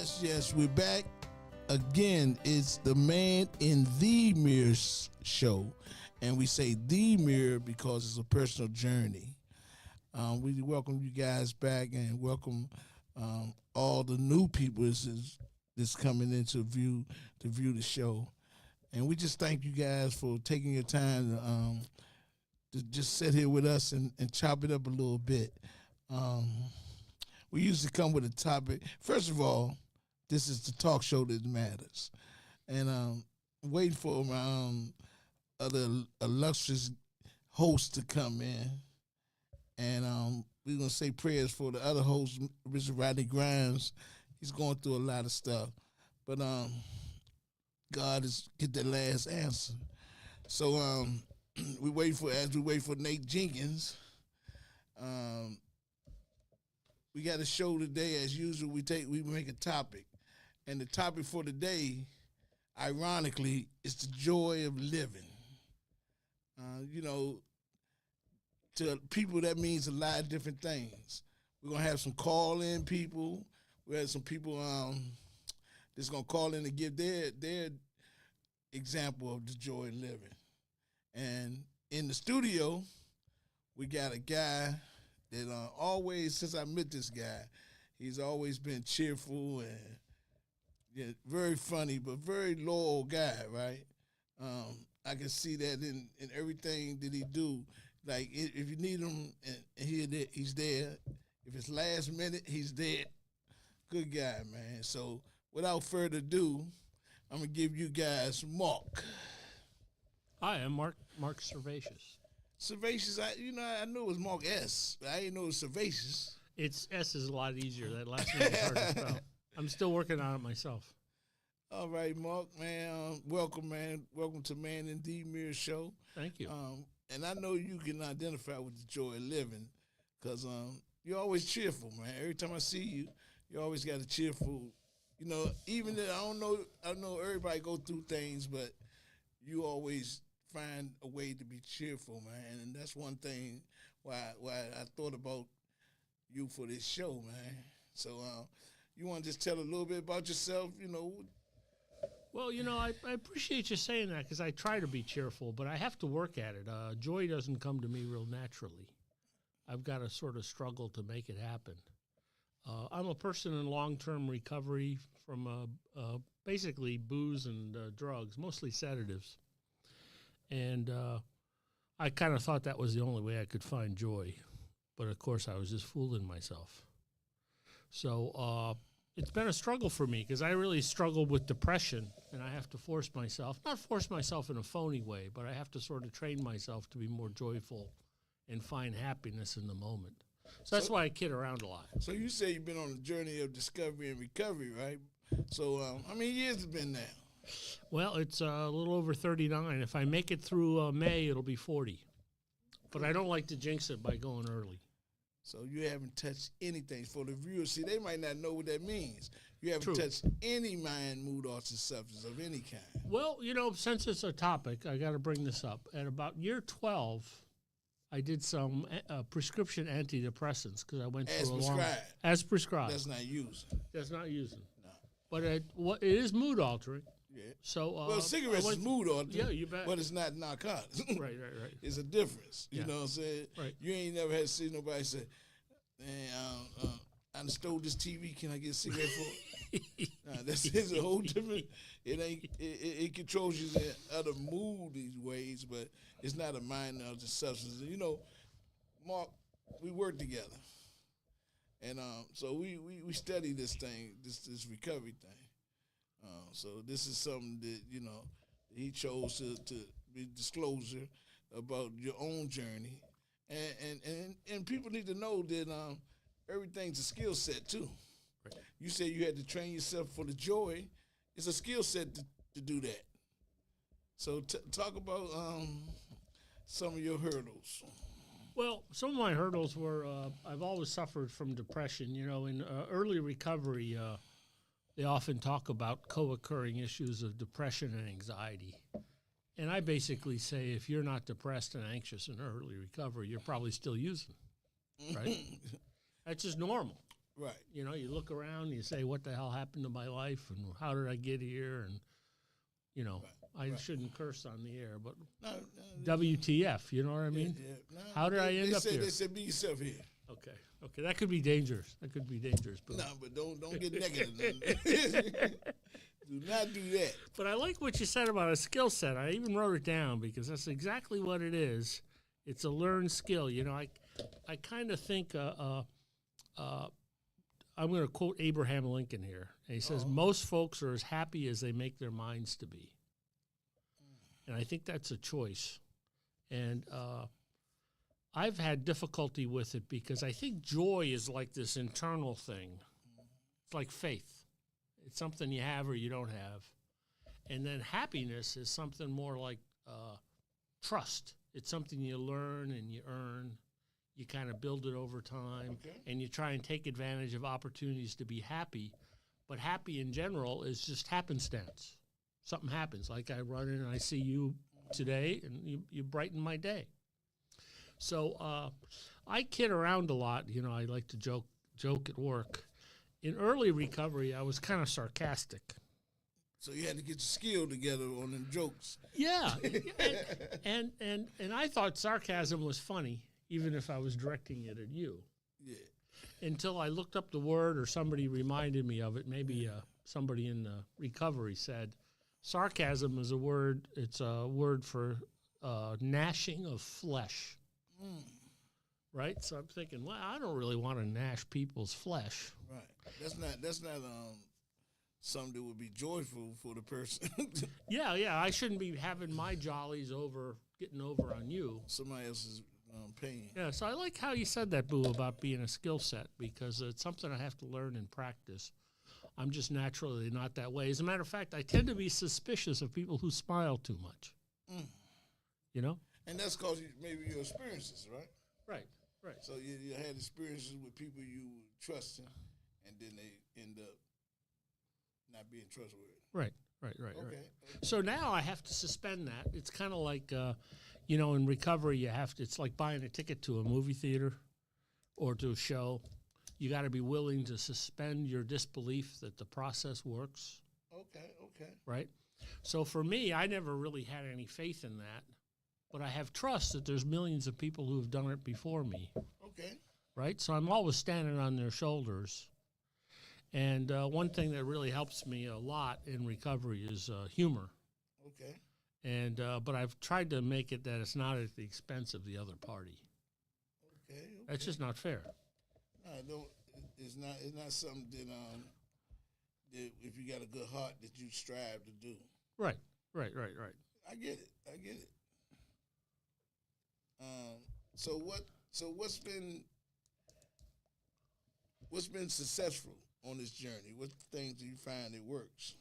Yes, we're back again. It's the Man in the Mirror show, and we say the mirror because it's a personal journey. We welcome you guys back and welcome all the new people that's coming in to view the show. And we just thank you guys for taking your time to just sit here with us and chop it up a little bit. Um, we usually come with a topic. First of all, this is the talk show that matters. And waiting for my other illustrious host to come in. And we're going to say prayers for the other host, Mr. Rodney Grimes. He's going through a lot of stuff. But God is get the last answer. So as we wait for Nate Jenkins, we got a show today. As usual, we make a topic. And the topic for today, ironically, is the joy of living. To people that means a lot of different things. We're gonna have some call-in people. We have some people that's gonna call in to give their example of the joy of living. And in the studio, we got a guy that always, since I met this guy, he's always been cheerful and very funny, but very loyal guy, right? I can see that in everything that he do. Like if you need him, and he's there. If it's last minute, he's there. Good guy, man. So without further ado, I'm gonna give you guys Mark. Hi, I'm Mark Servatius. Servatius, I knew it was Mark S. But I didn't know it was Servatius. It's S is a lot easier. That last name is hard to spell. I'm still working on it myself. All right, Mark, man. Welcome, man. Welcome to Man in the Mirror show. Thank you. And I know you can identify with the joy of living because you're always cheerful, man. Every time I see you, you always got a cheerful, even though I know everybody go through things, but you always find a way to be cheerful, man. And that's one thing why I thought about you for this show, man. So you want to just tell a little bit about yourself, Well, I appreciate you saying that because I try to be cheerful, but I have to work at it. Joy doesn't come to me real naturally. I've got to sort of struggle to make it happen. I'm a person in long-term recovery from basically booze and drugs, mostly sedatives. And I kind of thought that was the only way I could find joy. But, of course, I was just fooling myself. So it's been a struggle for me because I really struggle with depression, and I have to not force myself in a phony way, but I have to sort of train myself to be more joyful and find happiness in the moment. So that's why I kid around a lot. So you say you've been on a journey of discovery and recovery, right? So how many years has it been now? Well, it's a little over 39. If I make it through May, it'll be 40. But I don't like to jinx it by going early. So you haven't touched anything. For the viewers, see, they might not know what that means. You haven't True. touched any mind, mood, arts, and substance of any kind. Well, since it's a topic, I got to bring this up. At about year 12, I did some prescription antidepressants because I went through as prescribed. That's not using. That's not using. No. But it is mood altering. Yeah. So cigarettes is mood altering. Yeah, you bet. But it's not narcotics. Right. It's a difference. You Yeah. know what I'm saying? Right. You ain't never had to see nobody say, man, I stole this TV. Can I get a cigarette for it? Nah, it's a whole different. It controls you in other moody ways, but it's not a mind or the substance. Mark, we work together, and so we study this thing, this recovery thing. So this is something that he chose to be disclosure about your own journey, and people need to know that everything's a skill set too. Right. You say you had to train yourself for the joy. It's a skill set to do that. So talk about some of your hurdles. Well, some of my hurdles were I've always suffered from depression. In early recovery, they often talk about co-occurring issues of depression and anxiety. And I basically say if you're not depressed and anxious in early recovery, you're probably still using, right? That's just normal. Right. You know, you look around, you say, what the hell happened to my life and how did I get here? And, you know, I shouldn't curse on the air, but WTF, you know what I mean? Yeah. No, How did I end up here? They said, be yourself here. Okay. Okay. That could be dangerous. But No, but don't get negative. Do not do that. But I like what you said about a skill set. I even wrote it down because that's exactly what it is. It's a learned skill. You know, I kind of think I'm going to quote Abraham Lincoln here. And he says, most folks are as happy as they make their minds to be. And I think that's a choice. And I've had difficulty with it because I think joy is like this internal thing. It's like faith. It's something you have or you don't have. And then happiness is something more like trust. It's something you learn and you earn. You kind of build it over time, and you try and take advantage of opportunities to be happy. But happy in general is just happenstance. Something happens. Like I run in and I see you today, and you brighten my day. So I kid around a lot. You know, I like to joke at work. In early recovery, I was kind of sarcastic. So you had to get your skill together on them jokes. Yeah, and I thought sarcasm was funny, even if I was directing it at you. Yeah. Until I looked up the word, or somebody reminded me of it. Maybe somebody in the recovery said, sarcasm is a word. It's a word for gnashing of flesh. Right? So I'm thinking, well, I don't really want to gnash people's flesh. Right. That's not something that would be joyful for the person. Yeah. I shouldn't be having my jollies getting over on you. Somebody else's pain. Yeah, so I like how you said that, Boo, about being a skill set, because it's something I have to learn and practice. I'm just naturally not that way. As a matter of fact, I tend to be suspicious of people who smile too much. You know? And that's because maybe your experiences, right? Right. So you had experiences with people you were trusting, and then they end up not being trustworthy. Right. Okay. So now I have to suspend that. It's kind of like, you know, in recovery, it's like buying a ticket to a movie theater or to a show. You got to be willing to suspend your disbelief that the process works. Okay. Right? So for me, I never really had any faith in that. But I have trust that there's millions of people who have done it before me. Okay. Right? So I'm always standing on their shoulders. And one thing that really helps me a lot in recovery is humor. Okay. And but I've tried to make it that it's not at the expense of the other party. Okay. That's just not fair. No, it's not something that if you got a good heart that you strive to do. Right. I get it. So what's been successful on this journey? What things do you find it works?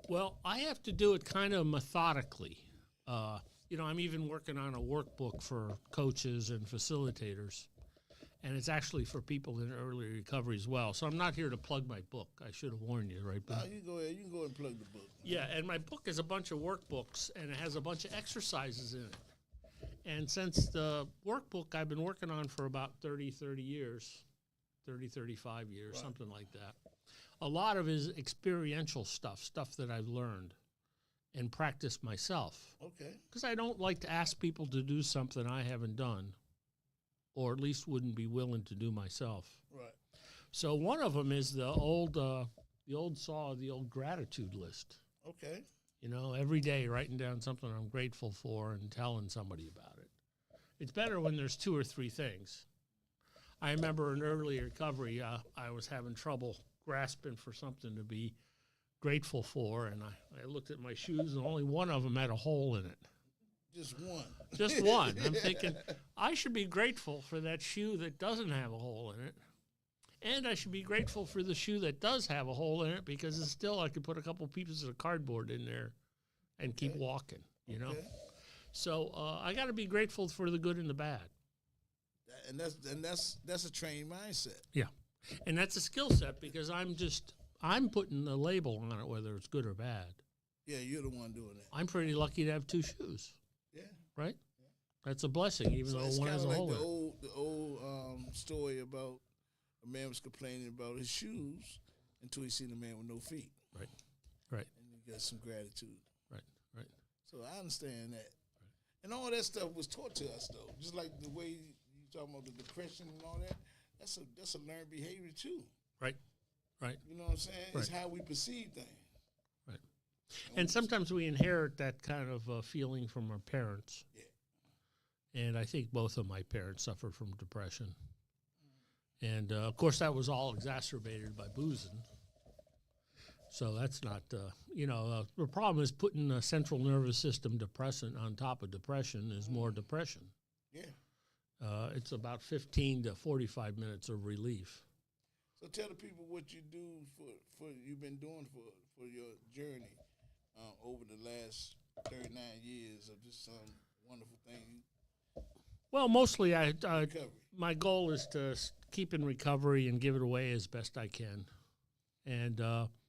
Well, I have to do it kind of methodically. You know, I'm even working on a workbook for coaches and facilitators, and it's actually for people in early recovery as well. So I'm not here to plug my book. I should have warned you, right? No, you go ahead. You can go ahead and plug the book. Yeah, and my book is a bunch of workbooks, and it has a bunch of exercises in it. And since the workbook I've been working on for about 35 years, right. Something like that, a lot of it is experiential stuff that I've learned and practiced myself. Okay. Because I don't like to ask people to do something I haven't done, or at least wouldn't be willing to do myself. Right. So one of them is the old gratitude list. Okay. You know, every day writing down something I'm grateful for and telling somebody about it. It's better when there's 2 or 3 things. I remember in early recovery, I was having trouble grasping for something to be grateful for, and I looked at my shoes, and only one of them had a hole in it. Just one. Just one. I'm thinking, I should be grateful for that shoe that doesn't have a hole in it. And I should be grateful for the shoe that does have a hole in it, because it's still, I could put a couple pieces of cardboard in there and keep walking, you know? So I got to be grateful for the good and the bad. And that's a trained mindset. Yeah. And that's a skill set, because I'm putting the label on it, whether it's good or bad. Yeah, you're the one doing it. I'm pretty lucky to have 2 shoes. Yeah. Right? Yeah. That's a blessing, even though one has a hole in it. The old story about a man was complaining about his shoes until he seen a man with no feet. Right. Right. And he got some gratitude. Right. Right. So I understand that. And all that stuff was taught to us, though. Just like the way you talking about the depression and all that, that's a learned behavior, too. Right. Right. You know what I'm saying? Right. It's how we perceive things. Right. And sometimes we inherit that kind of feeling from our parents. Yeah. And I think both of my parents suffered from depression. And, of course, that was all exacerbated by boozing. So that's not, the problem is putting a central nervous system depressant on top of depression is more depression. Yeah. It's about 15 to 45 minutes of relief. So tell the people what you do for you've been doing for your journey over the last 39 years of just some wonderful thing. Well, mostly Recovery. my goal is to keep in recovery and give it away as best I can. And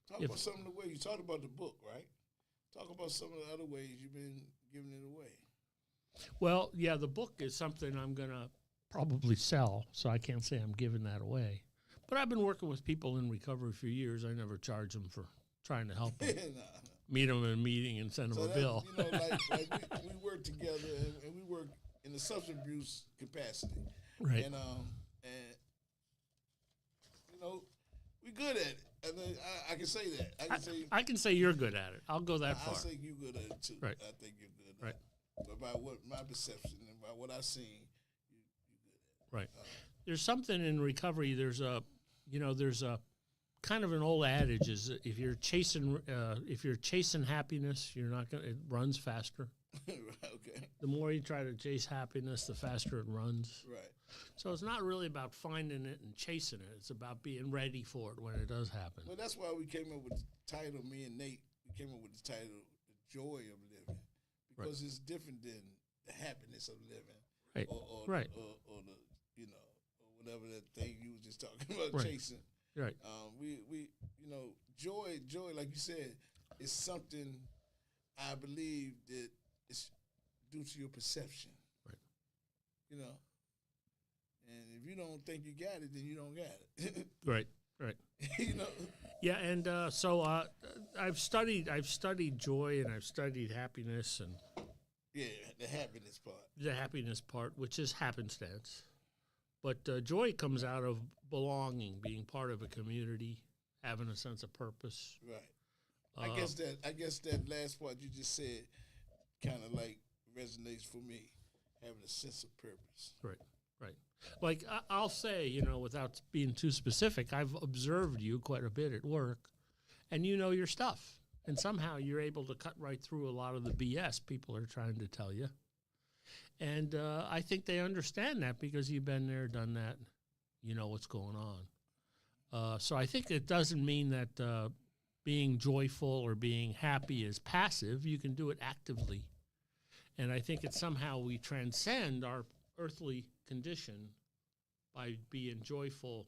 Talk about some of the ways. You talked about the book, right? Talk about some of the other ways you've been giving it away. well, yeah, the book is something I'm going to probably sell, so I can't say I'm giving that away. But I've been working with people in recovery for years. I never charge them for trying to help them. Nah. Meet them in a meeting and send them So a that, bill. like we work together and we work in the substance abuse capacity. Right. And we good at it. And I can say that. I can say I can say you're good at it. I'll go that I far. say you good at it too. Right. I think you're good. Right. At it. But by what my perception and by what I've seen, you good at it. Right. There's something in recovery. There's a kind of an old adage is that if you're chasing happiness, you're not gonna. It runs faster. Okay. The more you try to chase happiness, the faster it runs. Right. So it's not really about finding it and chasing it. It's about being ready for it when it does happen. Well, that's why we came up with the title. Me and Nate, we came up with the title, "The Joy of Living," because it's different than the happiness of living, Right. or Right. or the or whatever that thing you was just talking about Right. chasing. Right. We joy, like you said, is something I believe that it's due to your perception. Right. And if you don't think you got it, then you don't got it. Right. Right. you know. Yeah, and so I've studied joy and I've studied happiness and Yeah, the happiness part. the happiness part, which is happenstance. But joy comes out of belonging, being part of a community, having a sense of purpose. Right. I guess that last part you just said kind of like resonates for me, having a sense of purpose. Right, right. Like I'll say, without being too specific, I've observed you quite a bit at work, and you know your stuff. And somehow you're able to cut right through a lot of the BS people are trying to tell you. And I think they understand that because you've been there, done that, you know what's going on. So I think it doesn't mean that being joyful or being happy is passive. You can do it actively. And I think it's somehow we transcend our earthly condition by being joyful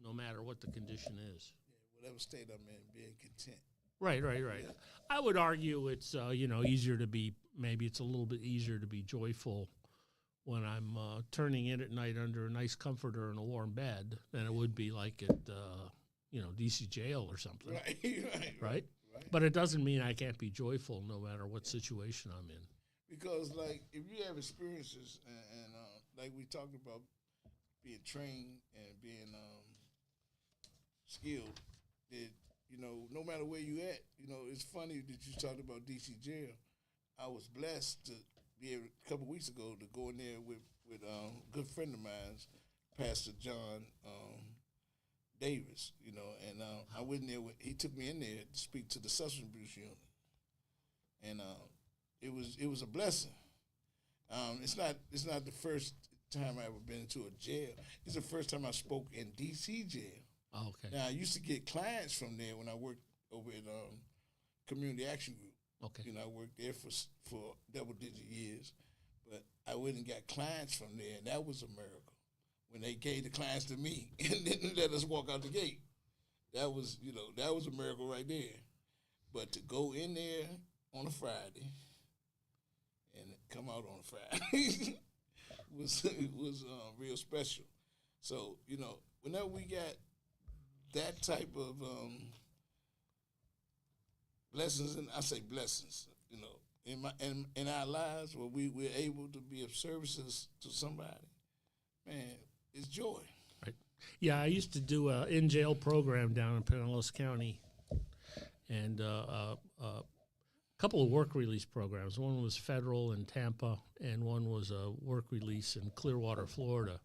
no matter what the condition is. Yeah, whatever state I'm in, being content. Right. Yeah. I would argue it's, easier to be, maybe it's a little bit easier to be joyful when I'm turning in at night under a nice comforter and a warm bed than it would be like at, DC jail or something. Right. But it doesn't mean I can't be joyful no matter what situation I'm in. Because, like, if you have experiences, and like we talked about being trained and being skilled, that, no matter where you at, it's funny that you talked about DC jail. I was blessed to be able, a couple weeks ago, to go in there with a good friend of mine, Pastor John Davis, and I went in there. He took me in there to speak to the substance abuse unit, and it was a blessing. It's not the first time I ever been into a jail. It's the first time I spoke in DC jail. Oh, okay. Now I used to get clients from there when I worked over at Community Action Group. Okay. I worked there for double-digit years, but I went and got clients from there, and that was a miracle. When they gave the clients to me and didn't let us walk out the gate, that was a miracle right there. But to go in there on a Friday and come out on a Friday was real special. So whenever we got that type of blessings, and I say blessings, in our lives where we're able to be of services to somebody, man, it's joy. Right. Yeah, I used to do a in-jail program down in Pinellas County, and a couple of work release programs. One was federal in Tampa, and one was a work release in Clearwater, Florida,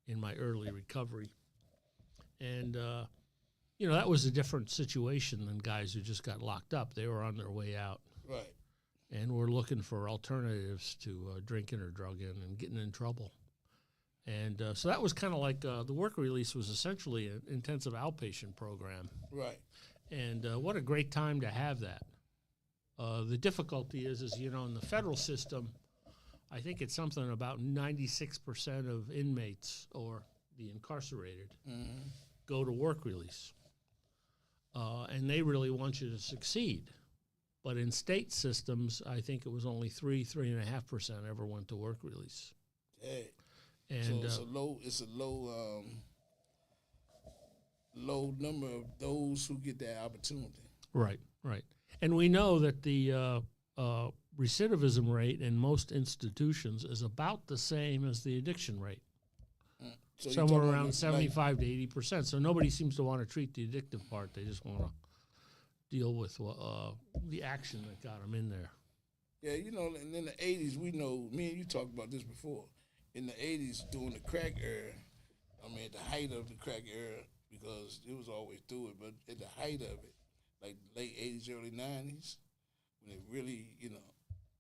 in my early recovery. And, that was a different situation than guys who just got locked up. They were on their way out. Right. And were looking for alternatives to drinking or drugging and getting in trouble. And so that was kind of like the work release was essentially an intensive outpatient program. Right. And what a great time to have that. The difficulty is, in the federal system, I think it's something about 96% of inmates or the incarcerated go to work release. And they really want you to succeed. But in state systems, I think it was only 3.5% ever went to work release. Hey. And so it's a low number of those who get that opportunity. Right. And we know that the recidivism rate in most institutions is about the same as the addiction rate. So somewhere around 75 to 80%. So nobody seems to want to treat the addictive part. They just want to deal with the action that got them in there. Yeah, and in the 80s, we know, me and you talked about this before, in the 80s, during the crack era, at the height of the crack era, because it was always through it, but at the height of it, like late 80s, early 90s, when it really,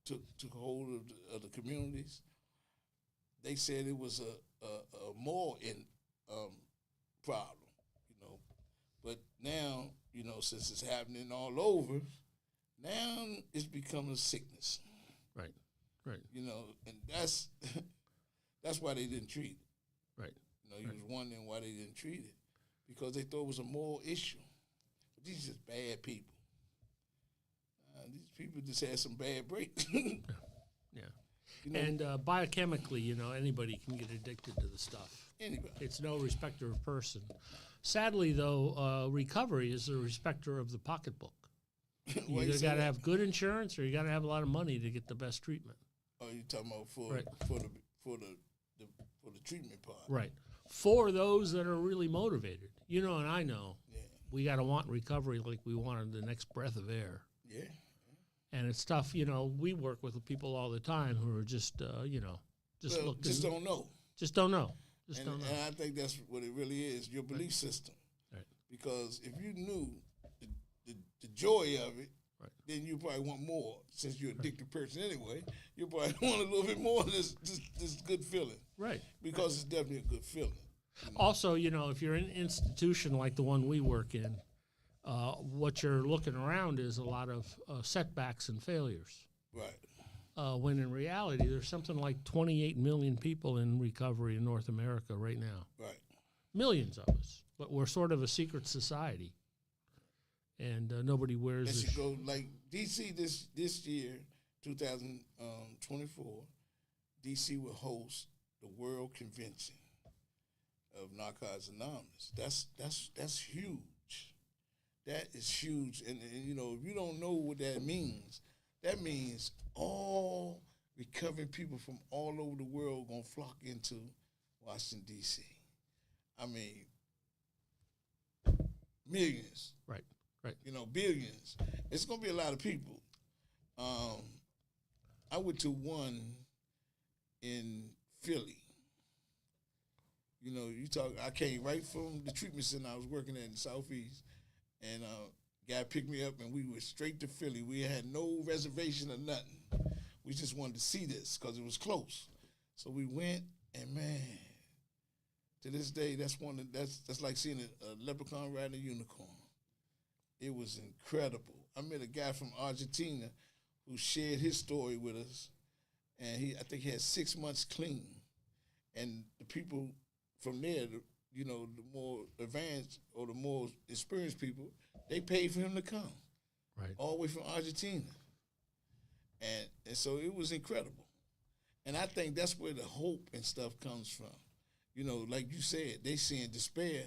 took hold of the communities, they said it was a moral problem, But now, since it's happening all over, now it's becoming a sickness. Right. And that's why they didn't treat it. Right. You was wondering why they didn't treat it, because they thought it was a moral issue. But these are just bad people. These people just had some bad breaks. Yeah. And biochemically, anybody can get addicted to the stuff. Anybody. It's no respecter of person. Sadly, though, recovery is a respecter of the pocketbook. You either got to have good insurance or you got to have a lot of money to get the best treatment. Oh, you're talking about for the treatment part. Right. For those that are really motivated. And I know. Yeah. We got to want recovery like we wanted the next breath of air. Yeah. And it's tough. We work with people all the time who are just looking. Just don't know. Just don't know. And I think that's what it really is, your belief system. Right. Because if you knew the joy of it, right, then you probably want more. Since you're an addicted person anyway, you probably want a little bit more of this good feeling. Right. Because it's definitely a good feeling. Also, if you're in an institution like the one we work in, what you're looking around is a lot of setbacks and failures. Right. When in reality, there's something like 28 million people in recovery in North America right now. Right. Millions of us. But we're sort of a secret society. And nobody wears this. That should go, like D.C. this year, 2024, D.C. will host the World Convention of Narcotics Anonymous. That's huge. That is huge. And if you don't know what that means all recovering people from all over the world going to flock into Washington, D.C. Millions. Right. Billions. It's going to be a lot of people. I went to one in Philly. I came right from the treatment center I was working at in the Southeast, and guy picked me up, and we went straight to Philly. We had no reservation or nothing. We just wanted to see this because it was close. So we went, and man, to this day, that's like seeing a leprechaun riding a unicorn. It was incredible. I met a guy from Argentina who shared his story with us, and I think he had 6 months clean. And the people from there, the more advanced or the more experienced people, they paid for him to come. Right. All the way from Argentina. And so it was incredible. And I think that's where the hope and stuff comes from. you know, like you said, they seeing despair,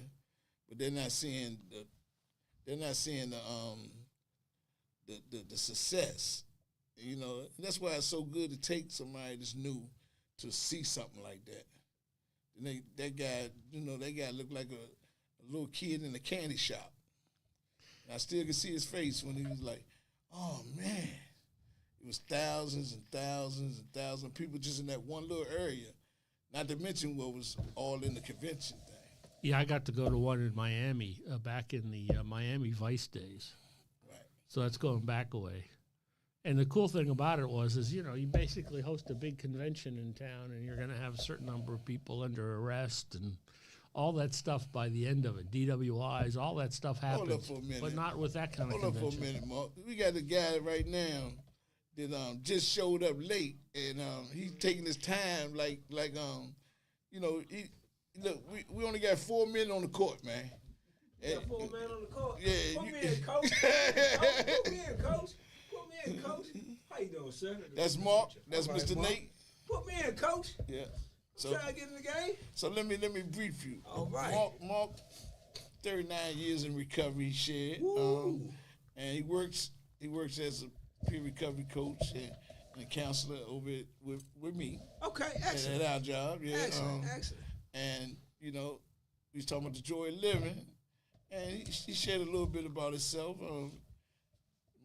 but they're not seeing the success. You know, and that's why it's so good to take somebody that's new to see something like that. And that guy looked like a little kid in a candy shop. And I still can see his face when he was like, "Oh man." It was thousands and thousands and thousands of people just in that one little area. Not to mention what was all in the convention thing. Yeah, I got to go to one in Miami back in the Miami Vice days. Right. So that's going back away. And the cool thing about it is, you know, you basically host a big convention in town and you're going to have a certain number of people under arrest and all that stuff by the end of it. DWIs, all that stuff happens. Hold up for a minute. But not with that kind of Hold convention. up for a minute, Mark. We got a guy right now that just showed up late, and he's taking his time you know, we only got 4 men on the court, man. You got 4 men on the court? Yeah. Put me in, coach. Put me in, coach. Put me in, coach. How you doing, sir? That's Mark. That's All right, Mr. Mark. Nate. Put me in, coach. Yeah. I'm So trying to get in the game. so let me brief you. All right. Mark 39 years in recovery, he shared. Woo. And he works as a peer recovery coach and counselor over with me Okay, at excellent. our job. Yeah. Excellent, excellent. And, you know, we was talking about the joy of living. And he shared a little bit about himself.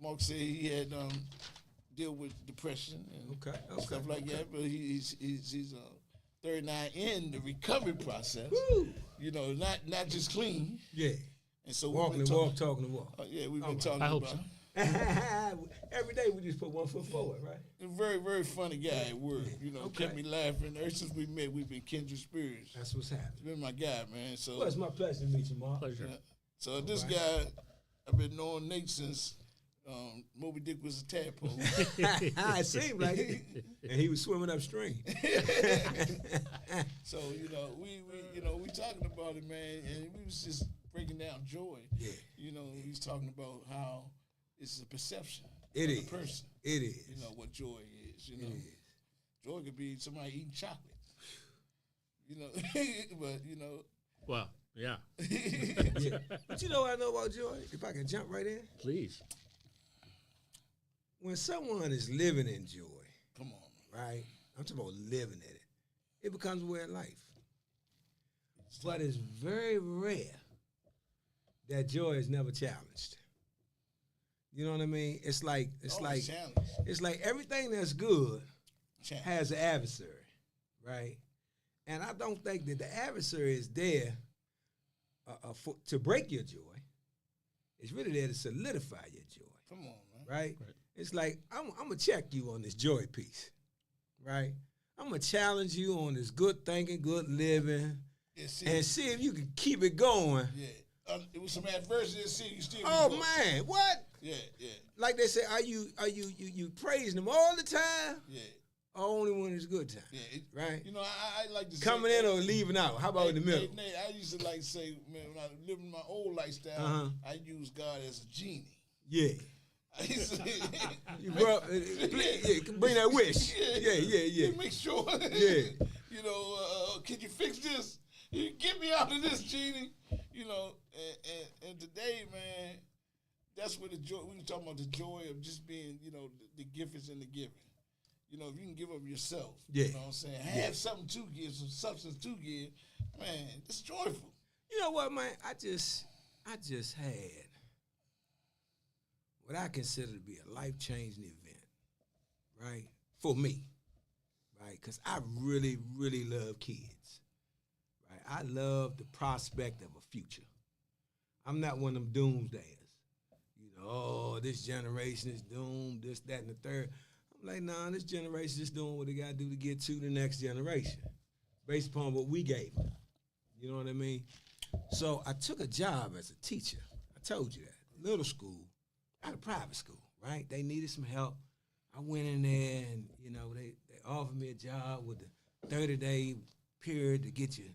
Mark said he had dealt with depression and Okay, stuff like that. But he's 39 in the recovery process. Woo. You know, not just clean. Yeah. And so Walking the walk, talking the walk. we've been talking I hope about so. Every day we just put 1 foot forward, right? a very, very funny guy at work. You know, Okay. kept me laughing. Ever since we met, we've been kindred spirits. That's what's happening. He's been my guy, man. So, Well, it's my pleasure to meet you, Mark. Pleasure. yeah. So this guy, I've been knowing Nate since Moby Dick was a tadpole. It seemed like it. And he was swimming upstream. So we talking about it, man, and we was just breaking down joy. Yeah. You know, he's talking about how it's a perception. It of is. the person. It is. You know what joy is. You know, It is. joy could be somebody eating chocolate. You know, but you know, Well, yeah, Yeah. But you know what I know about joy? If I can jump right in. please. When someone is living in joy, come on, man. right? I'm talking about living in it. It becomes a way of life. But it's very rare that joy is never challenged. You know what I mean? It's like everything that's good has an adversary, right? And I don't think that the adversary is there to break your joy. It's really there to solidify your joy, Come on, man. right? It's like, I'm going to check you on this joy piece, right? I'm going to challenge you on this good thinking, good living, Yeah, and see if you can keep it going. yeah. It was some adversity. See, you still. Oh, go. man, what? Yeah. Like they say, are you praising them all the time? Yeah. Or only when it's good time? Yeah. Right? You know, I like to Coming say, in or leaving out? How about in the middle? Nate, I used to like say, man, when I was living my old lifestyle, Uh-huh. I used God as a genie. Yeah. I used to You bring that wish. Yeah. Make sure. Yeah. You know, can you fix this? You get me out of this, genie. You know, and today, man, that's where the joy. We were talking about the joy of just being, you know, the gift is in the giving. You know, if you can give up yourself, Yeah. you know what I'm saying? Have something to give, some substance to give, man, it's joyful. You know what, man? I just had what I consider to be a life-changing event, right? For me, right? Because I really, really love kids, right? I love the prospect of a future. I'm not one of them doomsdayers. You know, oh, this generation is doomed, this, that, and the third. I'm like, nah, this generation is doing what they got to do to get to the next generation based upon what we gave them. You know what I mean? So I took a job as a teacher. I told you that. Middle school, at a private school, right? They needed some help. I went in there and, you know, they offered me a job with the 30-day period to get you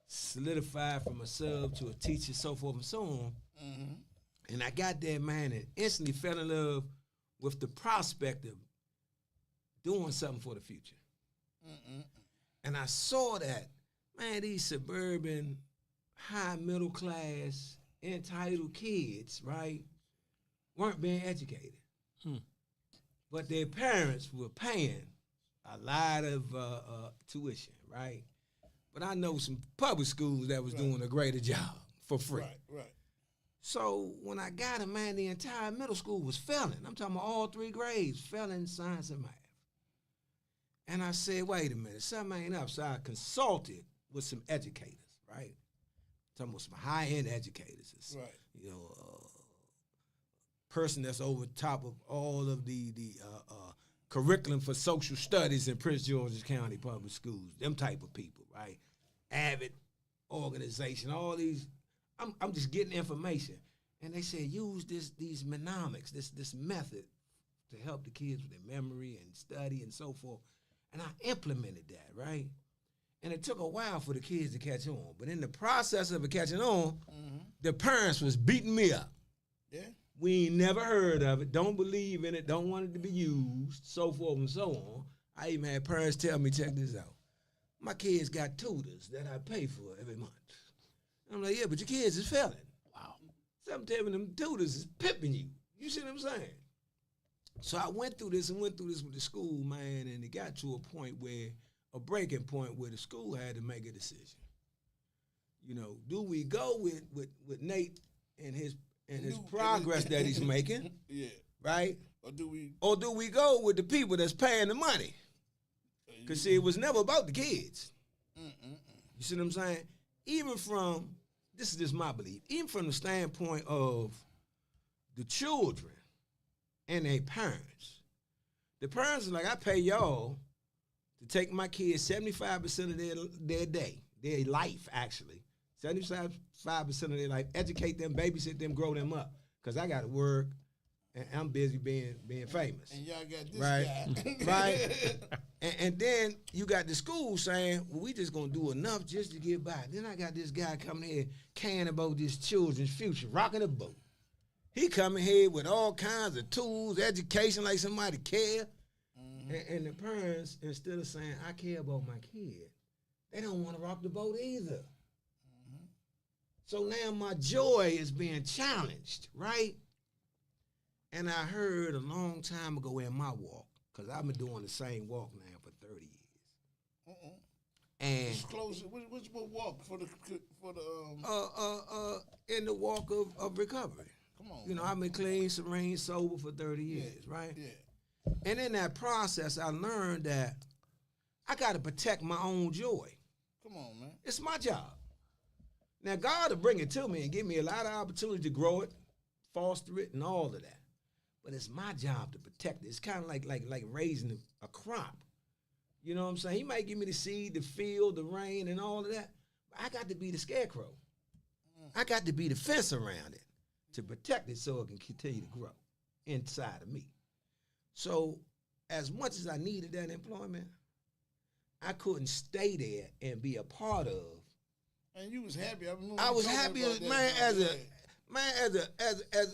solidified from a sub to a teacher, so forth and so on. Mm-hmm. And I got there, man, and instantly fell in love with the prospect of doing something for the future. Mm-mm. And I saw that man, these suburban, high middle class, entitled kids, right, weren't being educated. But their parents were paying a lot of tuition, right? But I know some public schools that was doing a greater job for free. Right. So when I got him, man, the entire middle school was failing. I'm talking about all 3 grades, failing science and math. And I said, wait a minute, something ain't up. So I consulted with some educators, right? Talking about some high-end educators. Right. You know, person that's over top of all of the curriculum for social studies in Prince George's County Public Schools, them type of people, right? Avid organization, all these. I'm just getting information. And they said, use these mnemonics, this method to help the kids with their memory and study and so forth. And I implemented that, right? And it took a while for the kids to catch on. But in the process of it catching on, the parents was beating me up. Yeah. We ain't never heard of it, don't believe in it, don't want it to be used, so forth and so on. I even had parents tell me, check this out. My kids got tutors that I pay for every month. I'm like, yeah, but your kids is failing. Wow. Sometimes them tutors is pimping you. You see what I'm saying? So I went through this with the school, man, and it got to a breaking point where the school had to make a decision. You know, do we go with Nate and his progress that he's making? Yeah. Right? Or do we go with the people that's paying the money? Because see, it was never about the kids. You see what I'm saying? Even from, this is just my belief, even from the standpoint of the children and their parents. The parents are like, I pay y'all to take my kids 75% of their day, their life actually, 75% of their life, educate them, babysit them, grow them up. Because I got to work and I'm busy being famous. And y'all got this guy. Right? And then you got the school saying, well, we just going to do enough just to get by. Then I got this guy coming here caring about this children's future, rocking the boat. He coming here with all kinds of tools, education, like somebody care. And the parents, instead of saying, I care about my kid, they don't want to rock the boat either. So now my joy is being challenged, right? And I heard a long time ago in my walk, because I've been doing the same walk now for 30 years. And Disclose it. Which walk for the in the walk of recovery. Come on. You know, I've been clean, serene, sober for 30 years, right? Yeah. And in that process, I learned that I got to protect my own joy. Come on, man. It's my job. Now, God will bring it to me and give me a lot of opportunity to grow it, foster it, and all of that. But it's my job to protect it. It's kind of like raising a crop. You know what I'm saying? He might give me the seed, the field, the rain, and all of that. But I got to be the scarecrow. I got to be the fence around it to protect it so it can continue to grow inside of me. So as much as I needed that employment, I couldn't stay there and be a part of. And you was happy. I was happy, man, as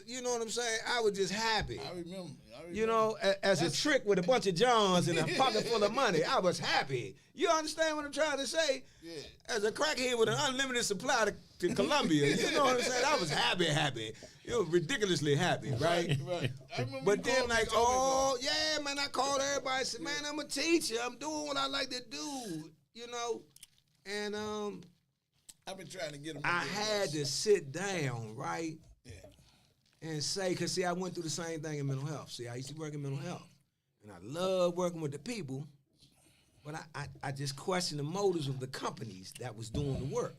you know what I'm saying? I was just happy. I remember. You know, as a trick with a bunch of Johns and a pocket full of money, I was happy. You understand what I'm trying to say? Yeah. As a crackhead with an unlimited supply to Columbia, you know what I'm saying? I was happy. You know, ridiculously happy, right? Right. But then like, yeah, man, I called everybody and said, man, I'm a teacher. I'm doing what I like to do, you know? And I've been trying to get them. I had to sit down, right? Yeah. And say, because see, I went through the same thing in mental health. See, I used to work in mental health. And I love working with the people, but I just questioned the motives of the companies that was doing the work.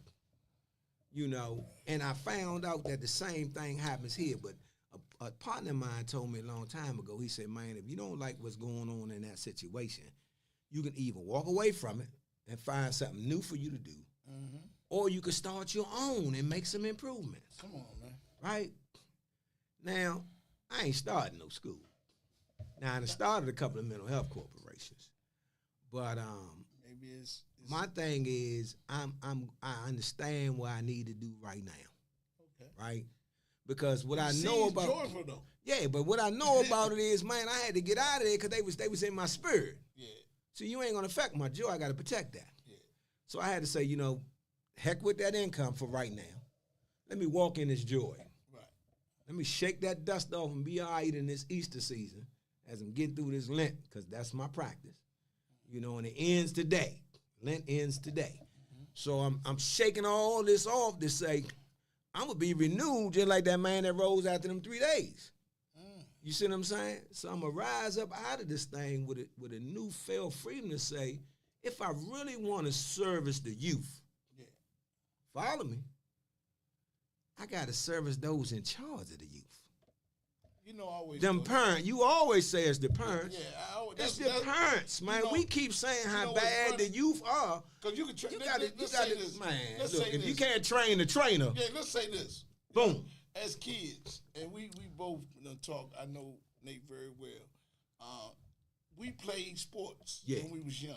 You know, and I found out that the same thing happens here. But a partner of mine told me a long time ago, he said, man, if you don't like what's going on in that situation, you can either walk away from it and find something new for you to do, or you can start your own and make some improvements. Come on, man. Right? Now, I ain't starting no school. Now, I started a couple of mental health corporations. But maybe it's my thing is I understand what I need to do right now. okay. Right? Because what I Seems know about joyful, though. yeah, but what I know about it is, man, I had to get out of there because they was in my spirit. Yeah. So you ain't gonna affect my joy. I gotta protect that. Yeah. So I had to say, heck with that income for right now. Let me walk in this joy. Right. Let me shake that dust off and be all right in this Easter season as I'm getting through this Lent, because that's my practice. And it ends today. Lent ends today. So I'm shaking all this off to say, I'm going to be renewed just like that man that rose after them 3 days. You see what I'm saying? So I'm going to rise up out of this thing with a new felt freedom to say, if I really want to service the youth, follow me, I got to service those in charge of the youth. Always them parents. You always say it's the parents. Yeah, it's the parents, man. We keep saying how bad the youth are. Because you can train. You got to, man. Look, if you this. can't train the trainer, let's say this. Boom. As kids, and we both talk. I know Nate very well. We played sports when we was young.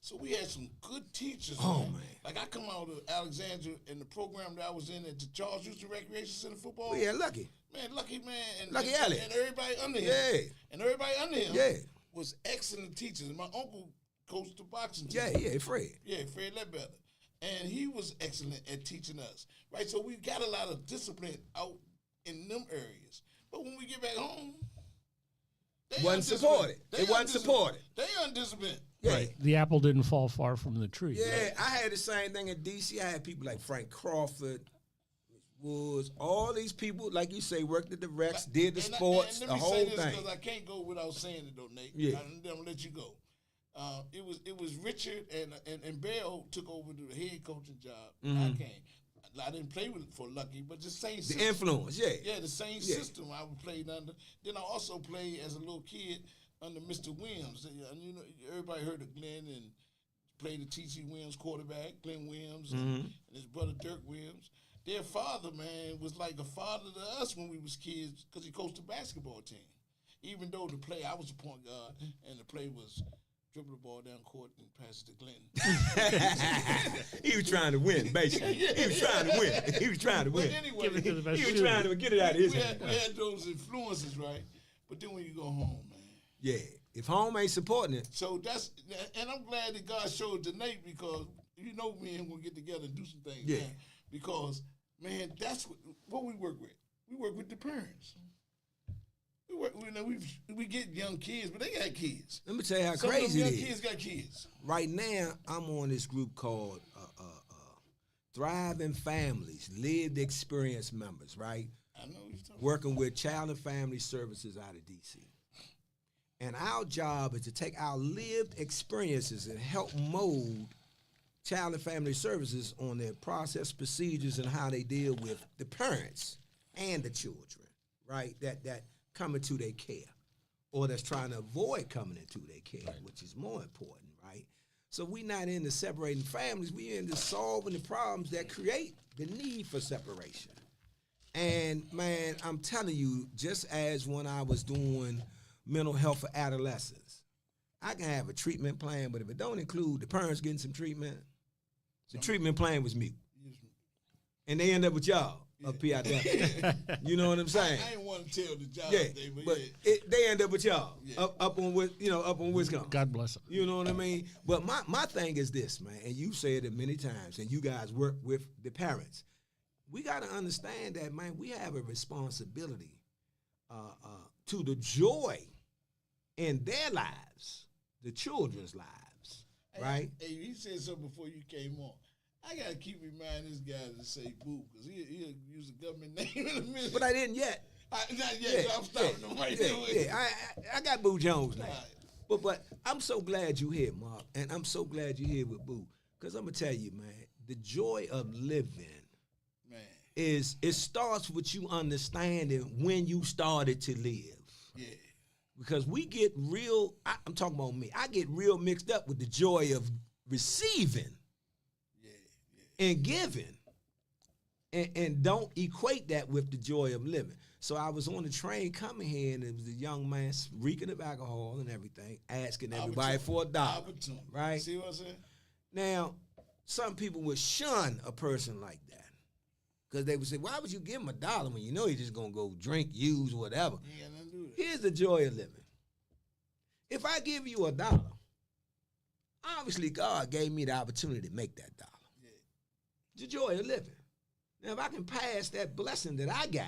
So we had some good teachers. Man. Like I come out of Alexandria, and the program that I was in at the Charles Houston Recreation Center football. Yeah, Lucky. Man, Lucky man. And, Lucky and, Elliott. And everybody under him. Yeah. And everybody under him was excellent teachers. And my uncle coached the boxing team. Yeah, Fred. Yeah, Fred Ledbetter. And he was excellent at teaching us. Right? So we got a lot of discipline out in them areas. But when we get back home, It wasn't supported. They undisciplined. Yeah. Right. The apple didn't fall far from the tree. Yeah, right? I had the same thing in D.C. I had people like Frank Crawford, Woods, all these people, like you say, worked at the Rex, did the sports, the whole thing. Because I can't go without saying it, though, Nate. Yeah. I'm going to let you go. It was Richard and Bell took over the head coaching job. Mm-hmm. I didn't play for Lucky, but the same system. The influence, Yeah, the same system I played under. Then I also played as a little kid under Mr. Williams. Everybody heard of Glenn and played the T.C. Williams quarterback, Glenn Williams, and his brother Dirk Williams. Their father, man, was like a father to us when we was kids because he coached the basketball team. Even though I was a point guard, and the play was dribble the ball down court and pass it to Glenn. He was trying to win, basically. He was trying to win. But anyway, he was trying to get it out of his hand. We had those influences, right? But then when you go home, man. Yeah, if home ain't supporting it. So and I'm glad that God showed it to Nate because me and him gonna get together and do some things. Yeah. Man, because, man, that's what we work with. We work with the parents. We get young kids, but they got kids. Let me tell you how Some crazy of them it young is. Kids got kids. Right now, I'm on this group called Thriving Families, Lived Experience Members, right? I know what you're talking Working with Child and Family Services out of D.C. And our job is to take our lived experiences and help mold Child and Family Services on their process, procedures, and how they deal with the parents and the children, right? That come into their care, or that's trying to avoid coming into their care, which is more important, right? So we're not into separating families. We're into solving the problems that create the need for separation. And, man, I'm telling you, just as when I was doing mental health for adolescents, I can have a treatment plan, but if it don't include the parents getting some treatment, the treatment plan was mute. And they end up with y'all. Up PIW. You know what I'm saying? I ain't want to tell the job today, but they end up with y'all up on Wisconsin. God bless them. You know what I mean? But my thing is this, man, and you said it many times, and you guys work with the parents. We got to understand that, man, we have a responsibility to the joy in their lives, the children's lives, right? Hey, he said something before you came on. I gotta keep reminding this guy to say "boo" because he'll use a government name in a minute. But I didn't yet. Not yet. So I'm stopping him right there. Yeah, I got Boo Jones now. Right. But I'm so glad you're here, Mark, and I'm so glad you're here with Boo, because I'm gonna tell you, man, the joy of living, man, is it starts with you understanding when you started to live. Yeah. Because we get real. I'm talking about me. I get real mixed up with the joy of receiving. And giving, and don't equate that with the joy of living. So I was on the train coming here, and it was a young man reeking of alcohol and everything, asking everybody for $1, right? See what I'm saying? Now, some people would shun a person like that because they would say, why would you give him $1 when you know he's just going to go drink, use, whatever? You got nothing to do with it. Here's the joy of living. If I give you $1, obviously God gave me the opportunity to make that dollar. The joy of living. Now, if I can pass that blessing that I got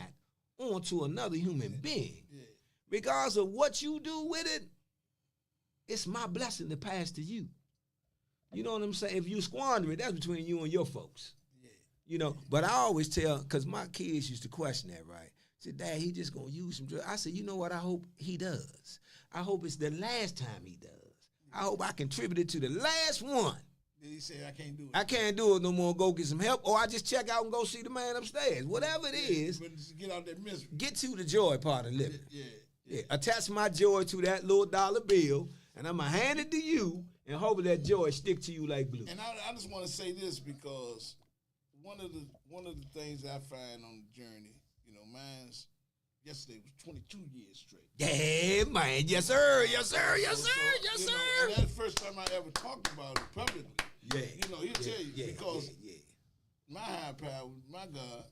on to another human being, regardless of what you do with it, it's my blessing to pass to you. You know what I'm saying? If you squander it, that's between you and your folks. You know, but I always tell, because my kids used to question that, right? Said, Dad, he just going to use some drugs. I said, you know what? I hope he does. I hope it's the last time he does. I hope I contributed to the last one. Then he said, I can't do it. I can't do it no more. Go get some help, or I just check out and go see the man upstairs. Whatever it is, But just get out that misery. get to the joy part of living. Yeah. Attach my joy to that little dollar bill, and I'm going to hand it to you and hope that joy stick to you like glue. And I just want to say this because one of the things I find on the journey, you know, mine's yesterday was 22 years straight. Yeah, man. Yes, sir. Yes, sir. Yes, So, sir. Yes, you sir. know, and that's the first time I ever talked about it publicly. Yeah. You know, he'll tell you because yeah. my higher power, my God,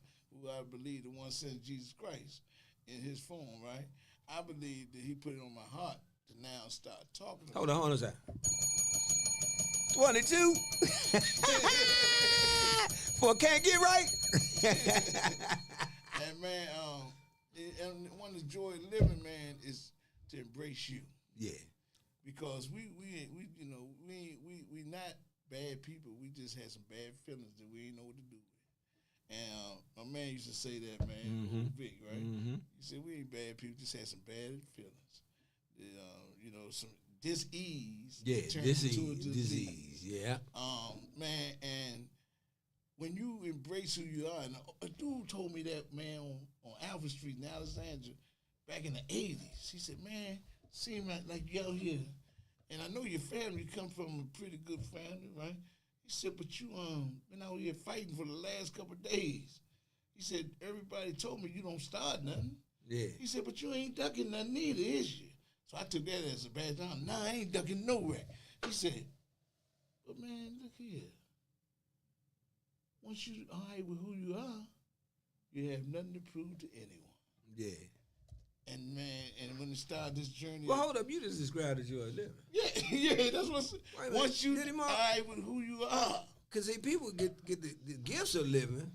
who I believe the one sent Jesus Christ in his form, right? I believe that he put it on my heart to now start talking about Hold on a second. 22. For can't get right. And man, and one of the joy of living, man, is to embrace you. Yeah. Because we you know, we not bad people. We just had some bad feelings that we didn't know what to do with. And my man used to say that, man, Vic, right? He said we ain't bad people, just had some bad feelings. You know, some dis-ease. Yeah, turned into a disease. Yeah. Man, and when you embrace who you are, and a dude told me that, man, on Alpha Street in Alexandria back in the 80s. He said, man, seem like you out here, and I know your family come from a pretty good family, right? He said, but you been out here fighting for the last couple of days. He said, everybody told me you don't start nothing. Yeah. He said, but you ain't ducking nothing either, is you? So I took that as a bad time. Nah, I ain't ducking nowhere. He said, but man, look here. Once you all right with who you are, you have nothing to prove to anyone. Yeah. And man, and when it started this journey, Well, hold up. You just described as you're living. yeah, that's what's. Once you Did he, all Mark? right with who you are, Because see, people get the gifts of living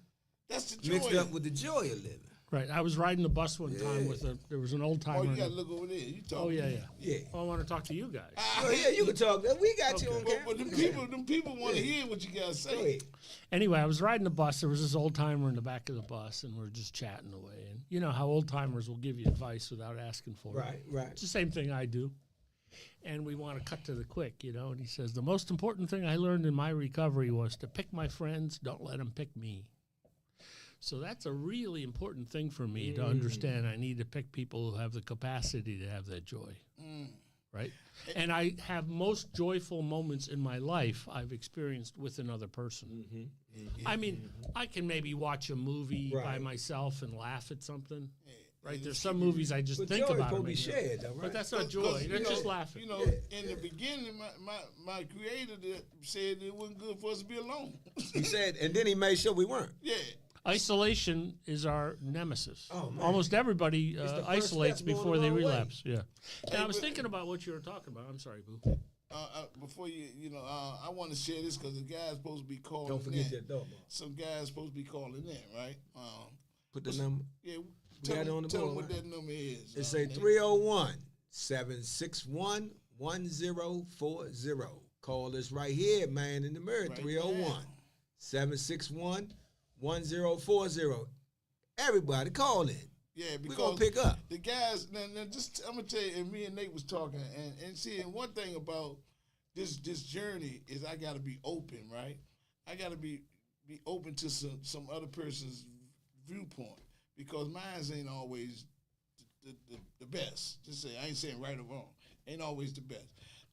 that's the joy. mixed up with the joy of living. Right. I was riding the bus one time with there was an old Oh, timer. you gotta look over there. You talking? Oh yeah. Yeah. Oh, I want to talk to you guys. Oh, yeah, you can talk. We got you on But, camera. but them people want to hear what you gotta Go say. ahead. Anyway, I was riding the bus. There was this old timer in the back of the bus, and we're just chatting away. And you know how old timers will give you advice without asking for it. Right. It's the same thing I do. And we want to cut to the quick, you know. And he says, the most important thing I learned in my recovery was to pick my friends, don't let them pick me. So that's a really important thing for me to understand. I need to pick people who have the capacity to have that joy. Right? And I have most joyful moments in my life I've experienced with another person. I mean, I can maybe watch a movie by Right. myself and laugh at something. Right? Yeah, There's some movies I just But think joy about supposed them. to be shared, though, right? But that's not 'Cause, joy. you That's know, just laughing. You know, in the beginning, my creator said it wasn't good for us to be alone. He said, and then he made sure we weren't. Yeah. Isolation is our nemesis. Oh, man. Almost everybody the first isolates step going before the they wrong way. relapse. Yeah. And I was but- thinking about what you were talking about. I'm sorry, Boo. Before I want to share this because the guy's supposed to be calling. Don't forget in. that dog. Some guy's supposed to be calling in, right? Put the number. Yeah. We got it on the tell board, him what right? that number is. It say Nate. 301-761-1040. Call us right here, man, in the mirror. Right 301-761-1040. Everybody call in. Yeah, We're because going to pick up. the guys. Now just I'm gonna tell you. And me and Nate was talking, and see, and one thing about this journey is I got to be open, right? I got to be open to some other person's viewpoint because mine ain't always the best. Just say I ain't saying right or wrong. Ain't always the best.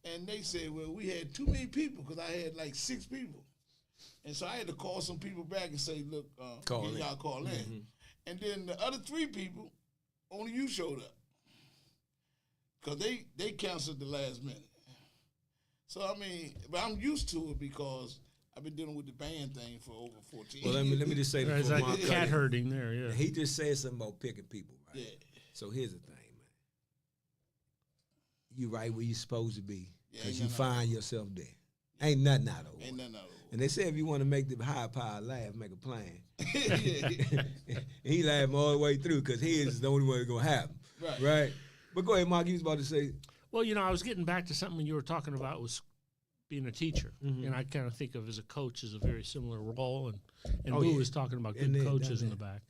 And they said, well, we had too many people because I had like 6 people, and so I had to call some people back and say, look, Call in. y'all call in. And then the other 3 people, only you showed up because they canceled the last minute. So I mean, but I'm used to it because I've been dealing with the band thing for over 14 Well, let me just say There's this. like cat herding there, yeah. He just said something about picking people, right? Yeah. So here's the thing, man. You right where you're supposed to be Yeah, because ain't you nothing- find yourself there. Ain't nothing out of it. Ain't nothing out of And they say if you want to make the high power laugh, make a plan. it. He laughed all the way through because his is the only one that's going to happen. Right. But go ahead, Mark. You was about to say. Well, I was getting back to something you were talking about was being a teacher. And I kind of think of as a coach as a very similar role. And Boo was talking about good coaches in the back.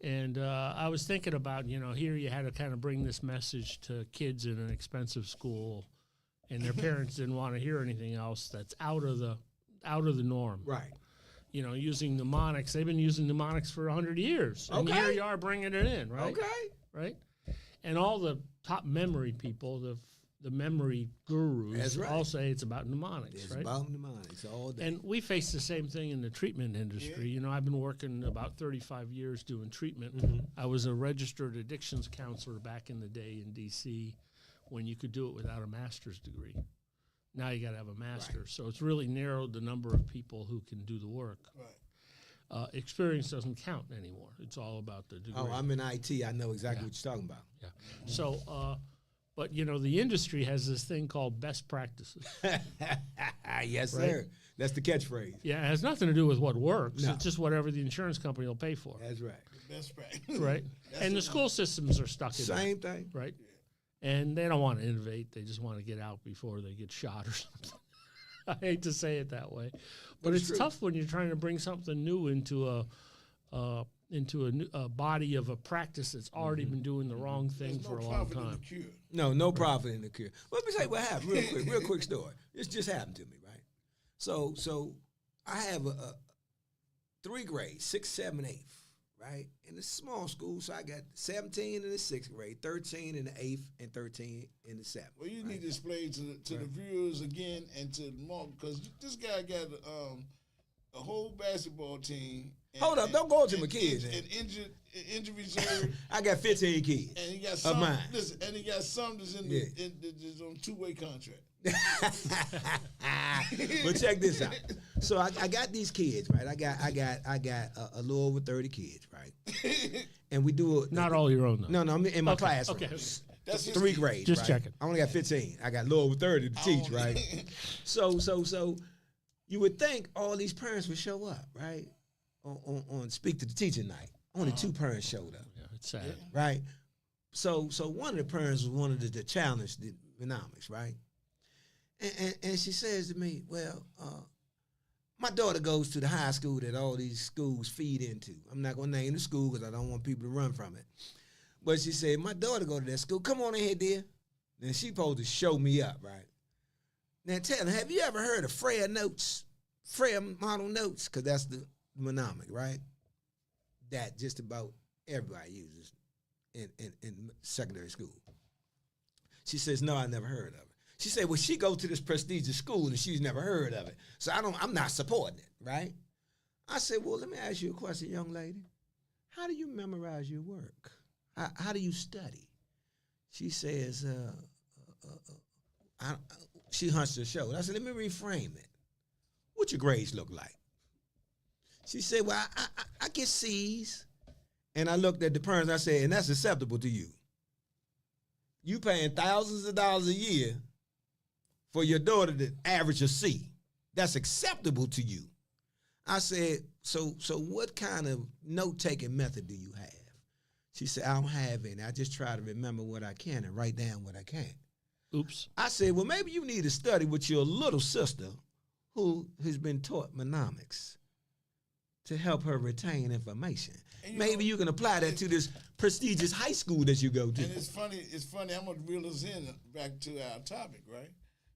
And I was thinking about, here you had to kind of bring this message to kids in an expensive school, and their parents didn't want to hear anything else that's out of the norm. Right. Using mnemonics. They've been using mnemonics for 100 years. And here you are bringing it in, right? Okay. Right? And all the top memory people, the memory gurus, all say it's about mnemonics, It's right? about mnemonics all day. And we face the same thing in the treatment industry. I've been working about 35 years doing treatment. I was a registered addictions counselor back in the day in D.C. when you could do it without a master's degree. Now you got to have a master's. So it's really narrowed the number of people who can do the work. Right. Experience doesn't count anymore. It's all about the degree. Oh, I'm in IT. I know exactly what you're talking about. Yeah. So, but the industry has this thing called best practices. Yes, sir. That's the catchphrase. Yeah, it has nothing to do with what works. No. It's just whatever the insurance company will pay for. That's right. Best practice. Right. And the school systems are stuck in that. Same thing. Right. And they don't want to innovate. They just want to get out before they get shot or something. I hate to say it that way, but it's tough when you're trying to bring something new into a body of a practice that's already been doing the wrong thing for a long time. No profit in the cure. Let me say what happened real quick story. This just happened to me, right? So I have a 3 grades, 6, 7, 8, right? In a small school, so I got 17 in the 6th grade, 13 in the 8th, and 13 in the 7th. Well, you need to explain to the viewers again and to Mark, because this guy got a whole basketball team. Hold up, don't go to my kids. And injury reserve. I got 15 kids. And he got some. Of mine. Listen, and he got some that's that's on 2-way contract. But check this out. So I got these kids, right? I got a little over 30 kids, right? And we do not all your own though. No, I'm in my classroom. Okay. That's 3 grades. Just right? checking. I only got 15. I got a little over 30 to teach, right? So you would think all these parents would show up, right? On Speak to the Teacher night. Only 2 parents showed up. Yeah, it's sad. Right? So one of the parents was one of the challenged the economics, right? And she says to me, well, my daughter goes to the high school that all these schools feed into. I'm not going to name the school because I don't want people to run from it. But she said, my daughter go to that school. Come on in here, dear. Then she supposed to show me up, right? Now tell me, have you ever heard of Freya Notes? Freya Model Notes? Because that's the mnemonic, right? That just about everybody uses in secondary school. She says, no, I never heard of it. She said, well, she goes to this prestigious school and she's never heard of it. So I'm not supporting it, right? I said, well, let me ask you a question, young lady. How do you memorize your work? How do you study? She says, she hunched her shoulder. I said, let me reframe it. What your grades look like? She said, well, I get C's. And I looked at the parents, I said, and that's acceptable to you. You paying thousands of dollars a year for your daughter to average a C. That's acceptable to you. I said, so what kind of note-taking method do you have? She said, I don't have any. I just try to remember what I can and write down what I can. Oops. I said, well, maybe you need to study with your little sister who has been taught mnemonics to help her retain information. Maybe you can apply that to this prestigious high school that you go to. And it's funny, I'm going to reel us in back to our topic, right?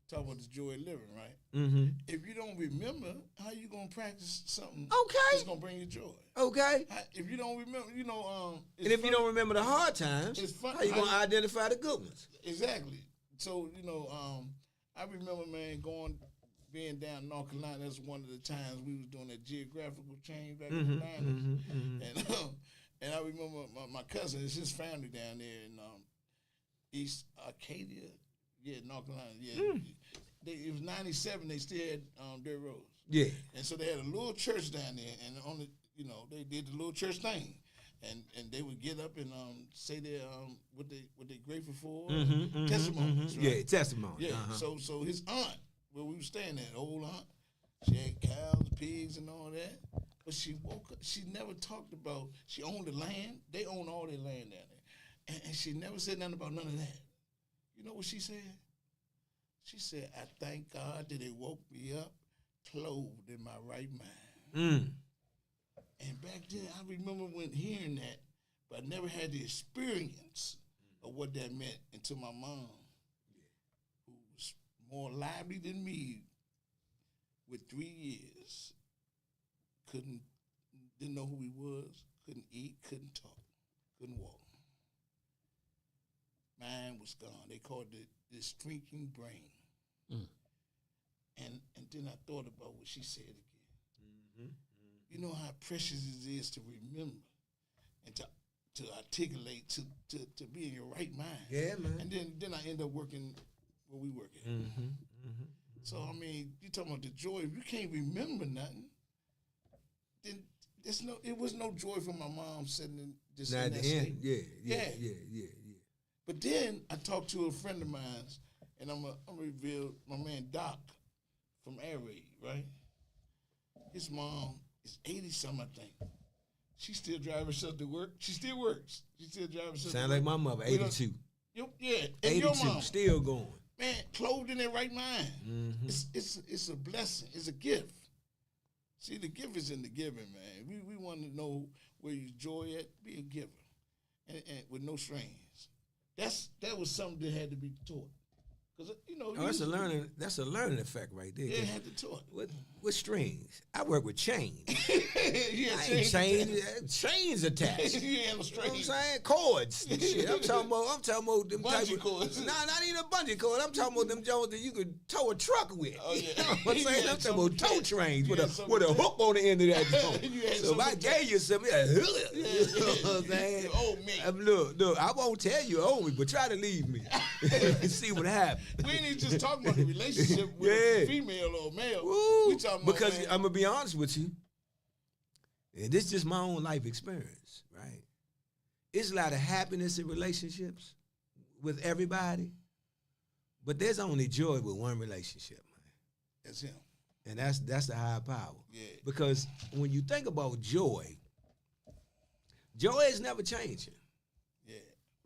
Talk about the joy of living, right? Mm-hmm. If you don't remember, how you going to practice something that's going to bring you joy? Okay. If you don't remember, and if you don't remember the hard times, how you going to identify the good ones? Exactly. So, I remember, man, being down in North Carolina. That's one of the times we was doing that geographical change back in the 90s. And I remember my cousin, it's his family down there in East Arcadia. Yeah, North Carolina. Yeah. It was 97, they still had dirt roads. Yeah. And so they had a little church down there, and they did the little church thing. And they would get up and say their what they grateful for, testimonies. Right? Yeah, testimony. Yeah. So his aunt where we were staying at, old aunt. She had cows, pigs, and all that. But she woke up. She never talked about. She owned the land. They own all their land down there, and she never said nothing about none of that. You know what she said? She said, "I thank God that it woke me up, clothed in my right mind." And back then, I remember when hearing that, but I never had the experience of what that meant until my mom, who was more lively than me, with 3 years, didn't know who he was, couldn't eat, couldn't talk, couldn't walk. Mine was gone. They called it the shrinking brain. And then I thought about what she said again. You know how precious it is to remember and to articulate, to be in your right mind. Yeah, man. And then I end up working where we work at. So, I mean, you talking about the joy. If you can't remember nothing, then it was no joy for my mom sitting in just in that state. Yeah. But then I talked to a friend of mine, and I'm gonna reveal my man Doc from Air Raid, right? His mom is 80-something, I think. She still drives herself to work. She still works. She still drives herself Sound to like work. my mother, 82. Yeah, and 82, your mom, still going. man, clothed in their right mind. It's a blessing. It's a gift. See, the gift is in the giving, man. We want to know where your joy at. Be a giver, and with no strings. That was something that had to be taught. Cause That's a learning effect right there. Yeah, had to taught. With strings, I work with chains. Yeah, I ain't chains attached. You ain't no You know what I'm strings. saying? Cords and shit. I'm talking about them Bungee cords. Nah, not even a bungee cord. I'm talking about them Jones that you could tow a truck with. Oh, yeah. You know what I'm saying? You I'm had talking about tow something trains you with had a something with a attached. hook on the end of that joint. You had So if I something gave you something, you know what I'm saying? You owe me. Look, I won't tell you owe me, but try to leave me and see what happens. We ain't even just talking about the relationship with Yeah. a female or male. Woo. We talking about, Because man, I'm gonna be honest with you, and this is just my own life experience, right? It's a lot of happiness in relationships with everybody, but there's only joy with one relationship, man, that's him. and that's the higher power. Yeah. Because when you think about joy is never changing, Yeah.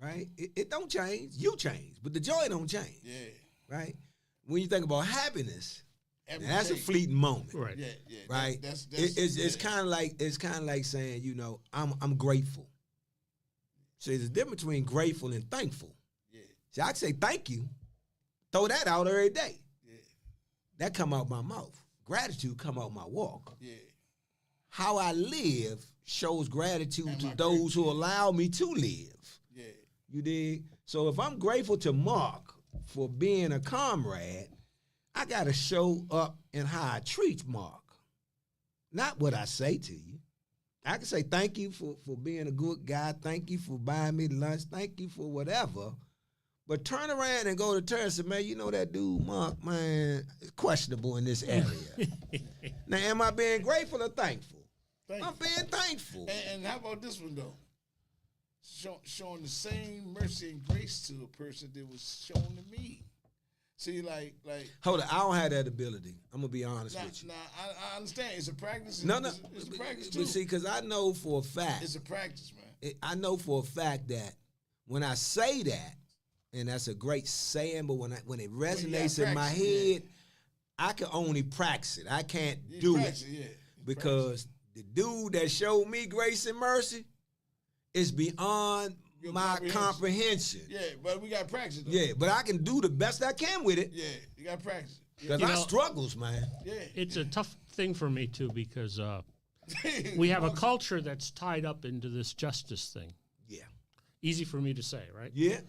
right? It don't change. You change, but the joy don't change, Yeah. right? When you think about happiness, Every that's a day. fleeting moment. Right. Yeah, yeah. Right, That's it's yeah. kind of like saying, I'm grateful. So there's a difference between grateful and thankful. Yeah, See, I can say thank you, throw that out every day. yeah, That come out my mouth. Gratitude come out my walk. yeah. How I live shows gratitude And to my those who gratitude. allow me to live. Yeah, You dig? So if I'm grateful to Mark for being a comrade, I gotta show up in how I treat Mark, not what I say to you. I can say thank you for being a good guy, thank you for buying me lunch, thank you for whatever, but turn around and go to Terrence and say, man, you know that dude Mark, man, is questionable in this area. Now, am I being grateful or thankful? thank I'm you. being thankful. And how about this one though? Showing the same mercy and grace to a person that was shown to me. See, like Hold on, I don't have that ability. I'm gonna be honest with you. Nah, I understand. It's a practice. No, It's a practice too. but see, because I know for a fact, It's a practice, man. I know for a fact that when I say that, and that's a great saying, but when it resonates in my practice it, head, I can only practice it. I can't You do practice it it, yeah. because the dude that showed me grace and mercy is beyond Your my comprehension. Yeah, but we got to practice it, though. Yeah, but I can do the best I can with it Yeah, you got to practice it. because You I know- struggles, man. Yeah. It's a tough thing for me too because we have a culture that's tied up into this justice thing. Yeah, Easy for me to say, right? yeah.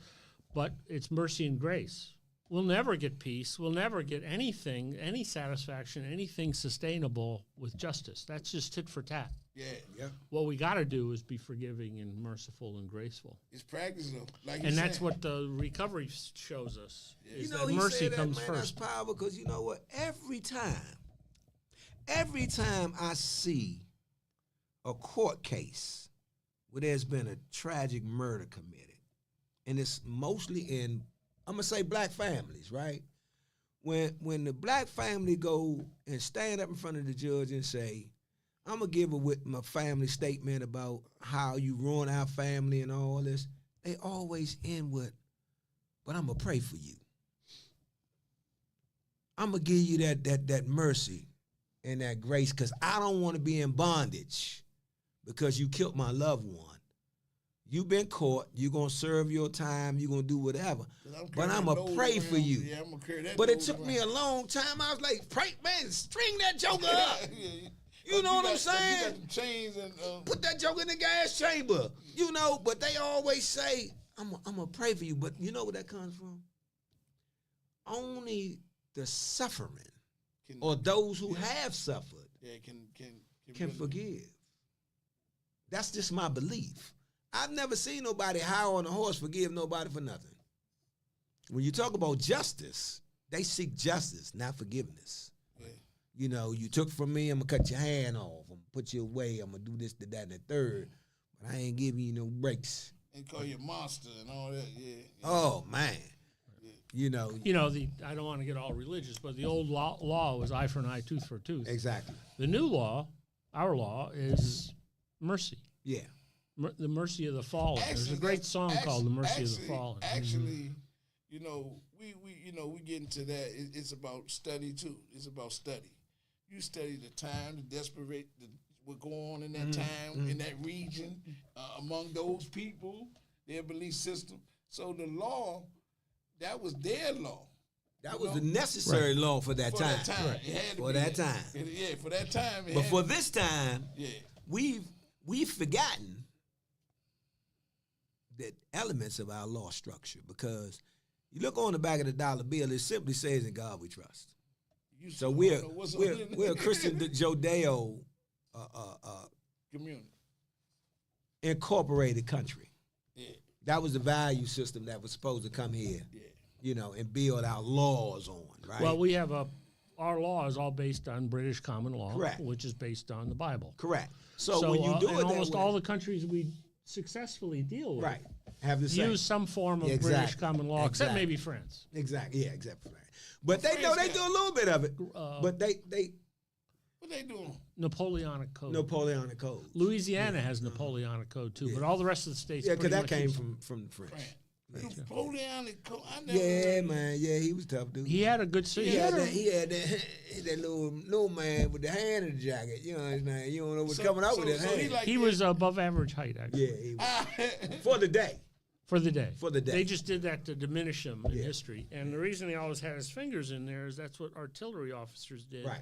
But it's mercy and grace. We'll never get peace. We'll never get anything, any satisfaction, anything sustainable with justice. That's just tit for tat. Yeah. What we got to do is be forgiving and merciful and graceful. It's practice, though. Like And you that's said. what the recovery shows us. Is that he mercy said that, comes man, first. That's powerful because you know what? Every time I see a court case where there's been a tragic murder committed, and it's mostly in, I'm gonna say black families, right? when the black family go and stand up in front of the judge and say, I'm gonna give my family statement about how you ruin our family and all this, they always end with, but I'm gonna pray for you. I'm gonna give you that mercy and that grace, because I don't want to be in bondage because you killed my loved one. You've been caught. You're going to serve your time. You're going to do whatever. But I'm going to pray for you. Yeah, I'm gonna carry that. But it took me a long time. I was like, pray, man, string that joker up. You know what I'm saying? You got the chains and put that joker in the gas chamber. You know, but they always say, I'm going to pray for you. But you know where that comes from? Only the suffering or those who have suffered can forgive. That's just my belief. I've never seen nobody high on a horse forgive nobody for nothing. When you talk about justice, they seek justice, not forgiveness. Yeah. You know, you took from me, I'm going to cut your hand off. I'm going to put you away. I'm going to do this, that, and the third. But I ain't giving you no breaks. And call you a monster and all that, yeah. Oh, man. Yeah. You know, I don't want to get all religious, but the old law was eye for an eye, tooth for a tooth. Exactly. The new law, our law, is mercy. Yeah. The mercy of the fallen. There's a great song called "The Mercy of the Fallen." Actually, we get into that. It's about study too. It's about study. You study the time, the desperate, what go on in that time in that region among those people, their belief system. So the law, that was their law. That was the necessary law for that time. Right. It had to for be that time. For that time. But for this time, we've forgotten the elements of our law structure, because you look on the back of the dollar bill, it simply says, "In God we trust." So we're a Christian Judeo community, incorporated country. Yeah. That was the value system that was supposed to come here, and build our laws on, right? Well, we have our law is all based on British common law, correct, which is based on the Bible. Correct. So when you do it, almost all the countries we successfully deal with, right, have the same. Use some form of British common law, except maybe France. Exactly, yeah, except for France. But they do a little bit of it. But they what they doing? Napoleonic Code. Napoleonic Code. Louisiana has Napoleonic Code too, but all the rest of the states. Yeah, because that came from the French. Napoleonic Code. I never yeah, man. Yeah, he was tough, dude. He had a good. He had that little man with the hand in the jacket. You know what I'm saying? You don't know what's coming out with that hand. He was above average height, actually. Yeah, he was. For the day. For the day. For the day. They just did that to diminish him in history. And the reason he always had his fingers in there is that's what artillery officers did. Right.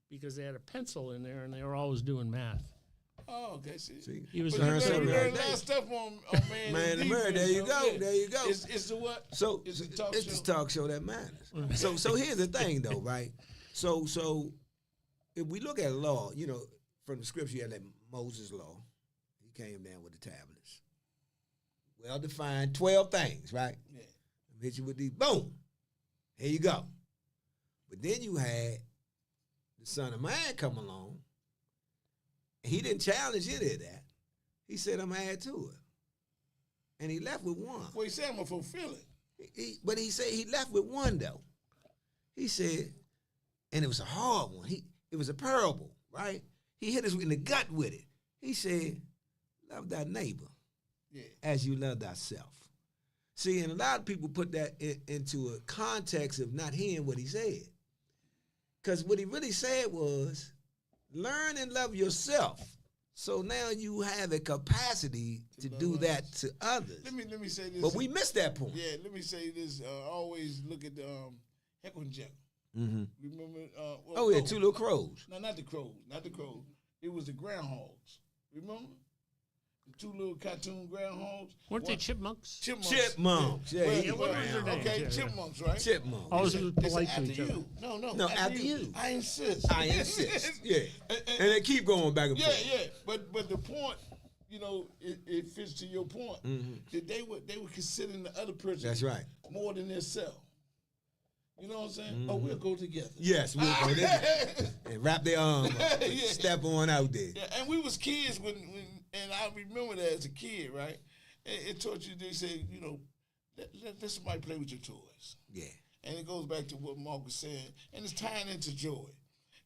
Because they had a pencil in there and they were always doing math. Oh, okay. See. He was learning a lot of stuff on Man in the Mirror. There you go. Yeah. There you go. It's the what? So it's the talk show that matters. So here's the thing, though, right? So if we look at law, from the scripture, you had that Moses law. He came down with the tablets. Well defined, 12 things, right? Yeah. I'm hit you with these. Boom. Here you go. But then you had the Son of Man come along. He didn't challenge any of that. He said, I'm going to add to it. And he left with one. Well, he said, I'm going to fulfill it. But he said he left with one, though. He said, and it was a hard one. It was a parable, right? He hit us in the gut with it. He said, love thy neighbor as you love thyself. See, and a lot of people put that into a context of not hearing what he said. Because what he really said was, learn and love yourself. So now you have a capacity to do that to others. Let me say this. But we missed that point. Yeah, let me say this. Always look at the Heckle and Jekyll. Mm-hmm. Remember? Two little crows. No, not the crows. It was the groundhogs. Remember? The two little cartoon groundhogs. Weren't they chipmunks? Chipmunks. Yeah. What was their name? Okay, chipmunks, right? Chipmunks. Always polite to each other. No, after you. I insist. Yeah. And they keep going back and forth. Yeah. But the point, it fits to your point. Mm-hmm. That they were considering the other person. That's right. More than themselves. You know what I'm saying? Mm-hmm. Oh, we'll go together. Yes, we'll go together. And wrap their arm up. Step on out there. Yeah, and we was kids when and I remember that as a kid, right? It taught you, they say, let somebody play with your toys. Yeah. And it goes back to what Mark was saying, and it's tying into joy.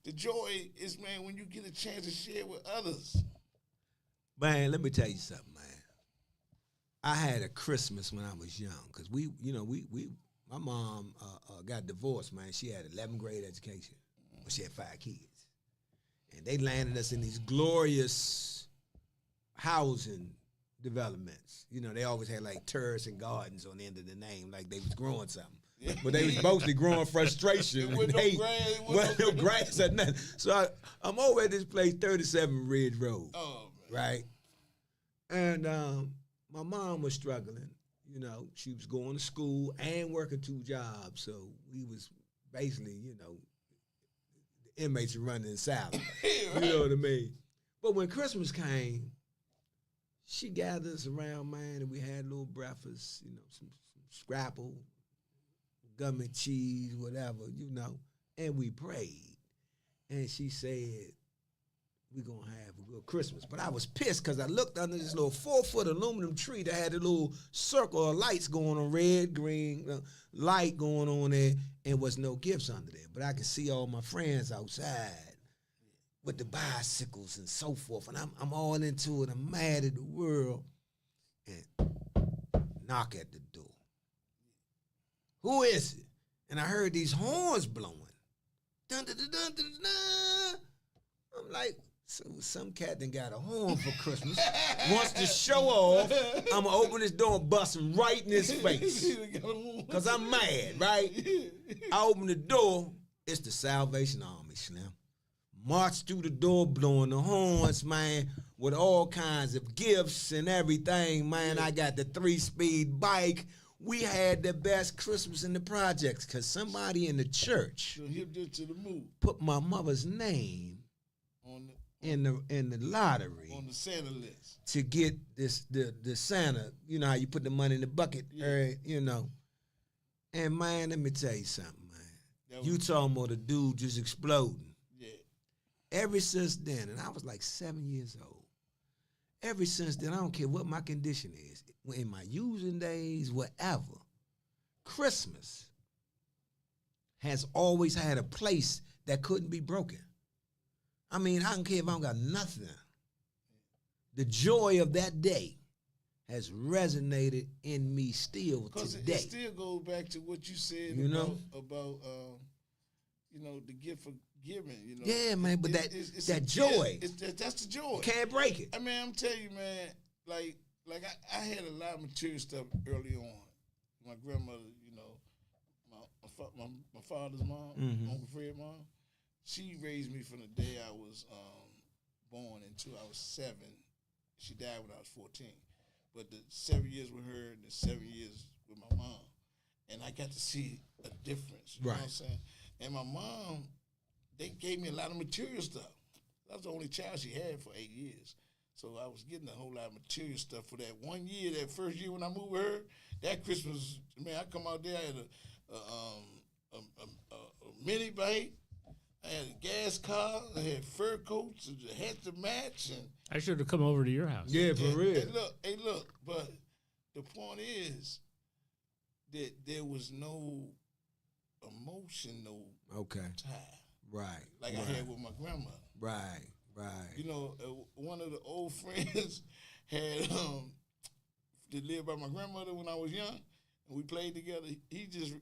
The joy is, man, when you get a chance to share with others. Man, let me tell you something, man. I had a Christmas when I was young, because my mom got divorced, man. She had 11th grade education, but she had 5 kids. And they landed us in these glorious housing developments. You know, they always had like terrace and gardens on the end of the name, like they was growing something. But they was mostly growing frustration. With and no no grass or nothing. So I'm over at this place, 37 Ridge Road. Oh, man. Right? And my mom was struggling. You know, she was going to school and working 2 jobs. So we was basically, you know, the inmates were running in salad. Right. You know what I mean? But when Christmas came, she gathered us around, man, and we had a little breakfast, you know, some scrapple, gum and cheese, whatever, you know, and we prayed. And she said, we're going to have a good Christmas. But I was pissed because I looked under this little 4-foot aluminum tree that had a little circle of lights going on, red, green, light going on there, and was no gifts under there. But I could see all my friends outside with the bicycles and so forth, and I'm all into it. I'm mad at the world. And knock at the door. Who is it? And I heard these horns blowing. Dun, dun, dun, dun, dun, dun. I'm like, so some cat done got a horn for Christmas. Wants to show off. I'm going to open this door and bust him right in his face. Because I'm mad, right? I open the door. It's the Salvation Army, Slim. March through the door blowing the horns, man, with all kinds of gifts and everything, man. I got the 3-speed bike. We had the best Christmas in the projects because somebody in the church put my mother's name in the lottery on the Santa list to get the Santa. You know how you put the money in the bucket, you know. And man, let me tell you something, man. You talking about a dude just exploding. Ever since then, and I was like 7 years old, ever since then, I don't care what my condition is, in my using days, whatever, Christmas has always had a place that couldn't be broken. I mean, I don't care if I don't got nothing. The joy of that day has resonated in me still today. Because it still goes back to what you said about you know, the gift of giving, you know. Yeah, man, but that joy. That's the joy. You can't break it. I mean, I'm telling you, man, like I had a lot of material stuff early on. My grandmother, you know, my father's mom, Uncle Fred's mom, she raised me from the day I was born until I was 7. She died when I was 14. But the 7 years with her and the 7 years with my mom, and I got to see a difference. You know what I'm saying? And my mom, they gave me a lot of material stuff. I was the only child she had for 8 years. So I was getting a whole lot of material stuff for that 1 year, that first year when I moved with her. That Christmas, man, I come out there, I had a mini bike, I had a gas car, I had fur coats, and a hat to match. And I should have come over to your house. Yeah, for real. And look, but the point is that there was no emotion, no tie. Right. Like I had with my grandmother. Right. You know, one of the old friends had that lived by my grandmother when I was young, and we played together.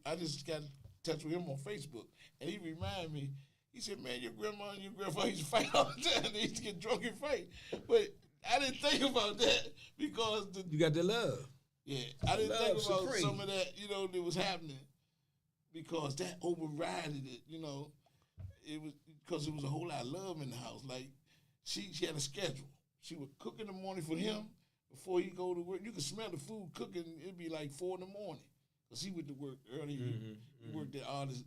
I just got in touch with him on Facebook, and he reminded me. He said, "Man, your grandma and your grandfather used to fight all the time. They used to get drunk and fight." But I didn't think about that because you got the love. Yeah, I didn't think about supreme. some of that, you know, that was happening because that overrided it. You know, it was because it was a whole lot of love in the house. Like she had a schedule. She would cook in the morning for him before he go to work. You could smell the food cooking. It'd be like 4 in the morning because he went to work early. He worked at all this.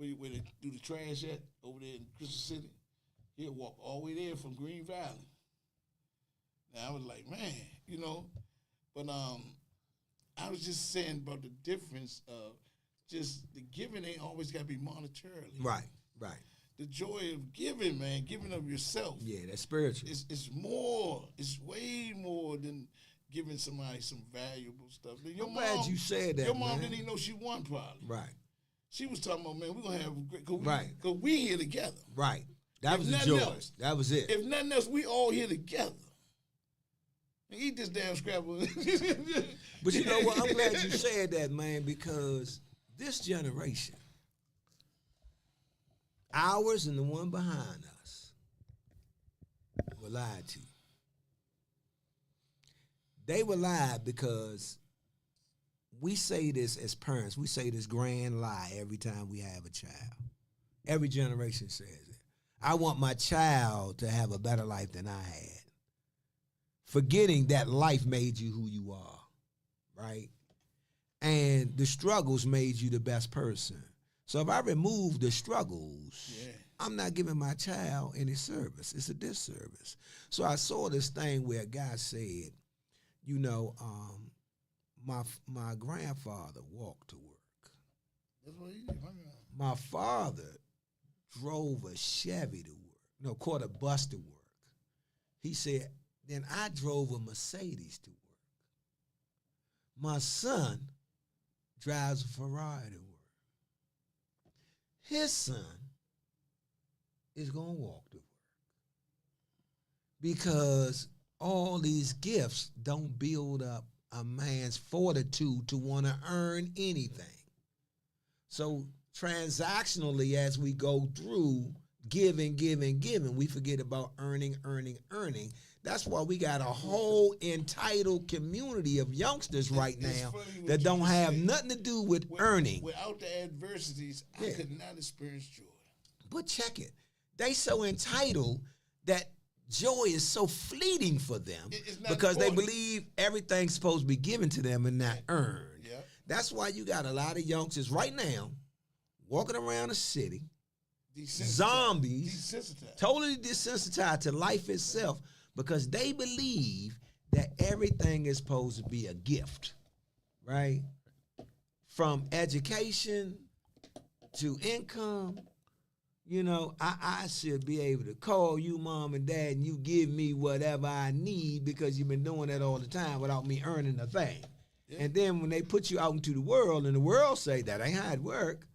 Where they do the trash at over there in Crystal City. He'll walk all the way there from Green Valley. Now I was like, man, you know, but I was just saying about the difference of just the giving ain't always got to be monetarily. Right. The joy of giving, man, giving of yourself. Yeah, that's spiritual. It's more. It's way more than giving somebody some valuable stuff. Your I'm glad you said that, Your mom man. didn't even know she won, probably. Right. She was talking about, man, we're going to have a great, Right. Because we here together. Right. That If was the nothing joy. else- That was it. If nothing else, we all here together. Eat this damn scrapple. But you know what? I'm glad you said that, man, because this generation, ours and the one behind us, were lied to. They were lied because we say this as parents. We say this grand lie every time we have a child. Every generation says it. I want my child to have a better life than I had. Forgetting that life made you who you are, right? And the struggles made you the best person. So if I remove the struggles, I'm not giving my child any service. It's a disservice. So I saw this thing where a guy said, you know, my grandfather walked to work. That's what he did. My father drove a Chevy to work. No, caught a bus to work. He said, then I drove a Mercedes to work. My son drives a Ferrari to work. His son is going to walk to work. Because all these gifts don't build up a man's fortitude to want to earn anything. So transactionally, as we go through giving, we forget about earning. That's why we got a whole entitled community of youngsters right It's now funny what that you don't just have said. nothing to do with earning. Without the adversities, Yeah. I could not experience joy. But check it. They so entitled that joy is so fleeting for them It's not because they important. believe everything's supposed to be given to them and not earned. Yeah. That's why you got a lot of youngsters right now walking around the city, zombies, Desensitized. totally desensitized to life itself because they believe that everything is supposed to be a gift, right? From education to income, you know, I should be able to call you mom and dad and you give me whatever I need because you've been doing that all the time without me earning a thing. Yeah. And then when they put you out into the world and the world say that ain't how it work,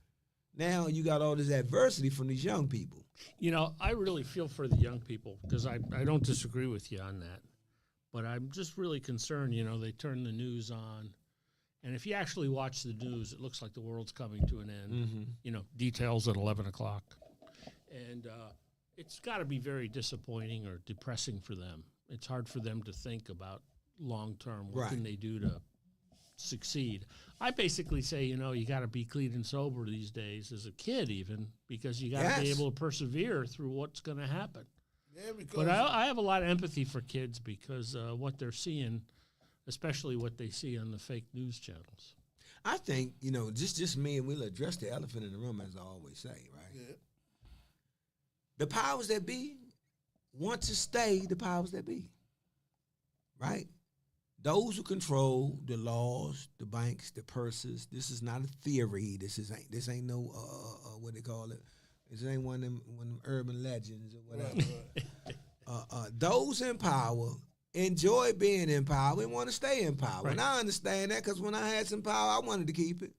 now you got all this adversity from these young people. You know, I really feel for the young people because I don't disagree with you on that. But I'm just really concerned, you know, they turn the news on. And if you actually watch the news, it looks like the world's coming to an end. You know, details at 11 o'clock. And it's got to be very disappointing or depressing for them. It's hard for them to think about long term. What can they do to succeed? I basically say, you know, you got to be clean and sober these days as a kid even because you got to be able to persevere through what's going to happen. Yeah, because But I have a lot of empathy for kids because what they're seeing, especially what they see on the fake news channels. I think, you know, just me and we'll address the elephant in the room as I always say, right? yeah. The powers that be want to stay the powers that be, right? Those who control the laws, the banks, the purses. This is not a theory. This ain't no what they call it. This ain't one of them urban legends or whatever. Those in power enjoy being in power and want to stay in power. Right. And I understand that because when I had some power, I wanted to keep it.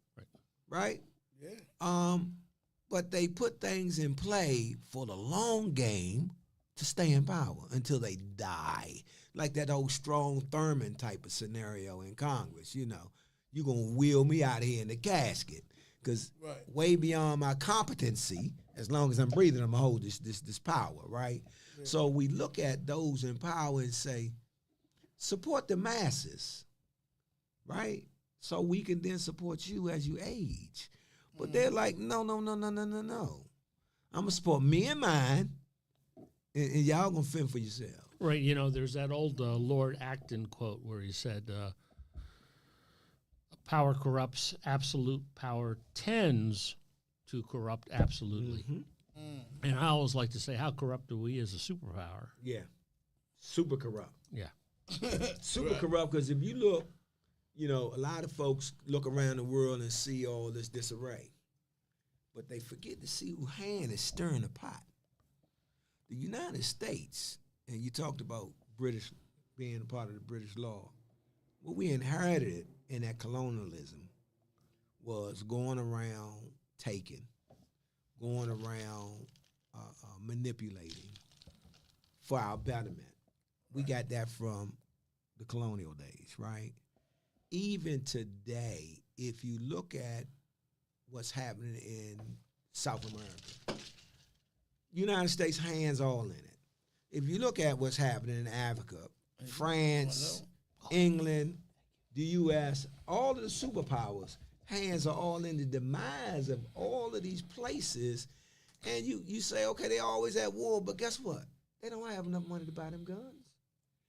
Right? Yeah. But they put things in play for the long game to stay in power until they die. Like that old Strom Thurmond type of scenario in Congress, you know. You're going to wheel me out of here in the casket because way beyond my competency, as long as I'm breathing, I'm going to hold this power, right? Yeah. So we look at those in power and say, support the masses, right? So we can then support you as you age. But they're like, no. I'm going to support me and mine, and y'all going to fend for yourself. Right. You know, there's that old Lord Acton quote where he said, power corrupts, absolute power tends to corrupt absolutely. And I always like to say, how corrupt are we as a superpower? Yeah. Super corrupt. Yeah. Super corrupt, because if you look, you know, a lot of folks look around the world and see all this disarray, but they forget to see whose hand is stirring the pot. The United States, and you talked about British being a part of the British law. what we inherited in that colonialism was going around taking, going around manipulating for our betterment. We got that from the colonial days, right? Even today, if you look at what's happening in South America, United States hands all in it. If you look at what's happening in Africa, France, England, the U.S., all of the superpowers, hands are all in the demise of all of these places. And you say, okay, they always at war, but guess what? They don't have enough money to buy them guns.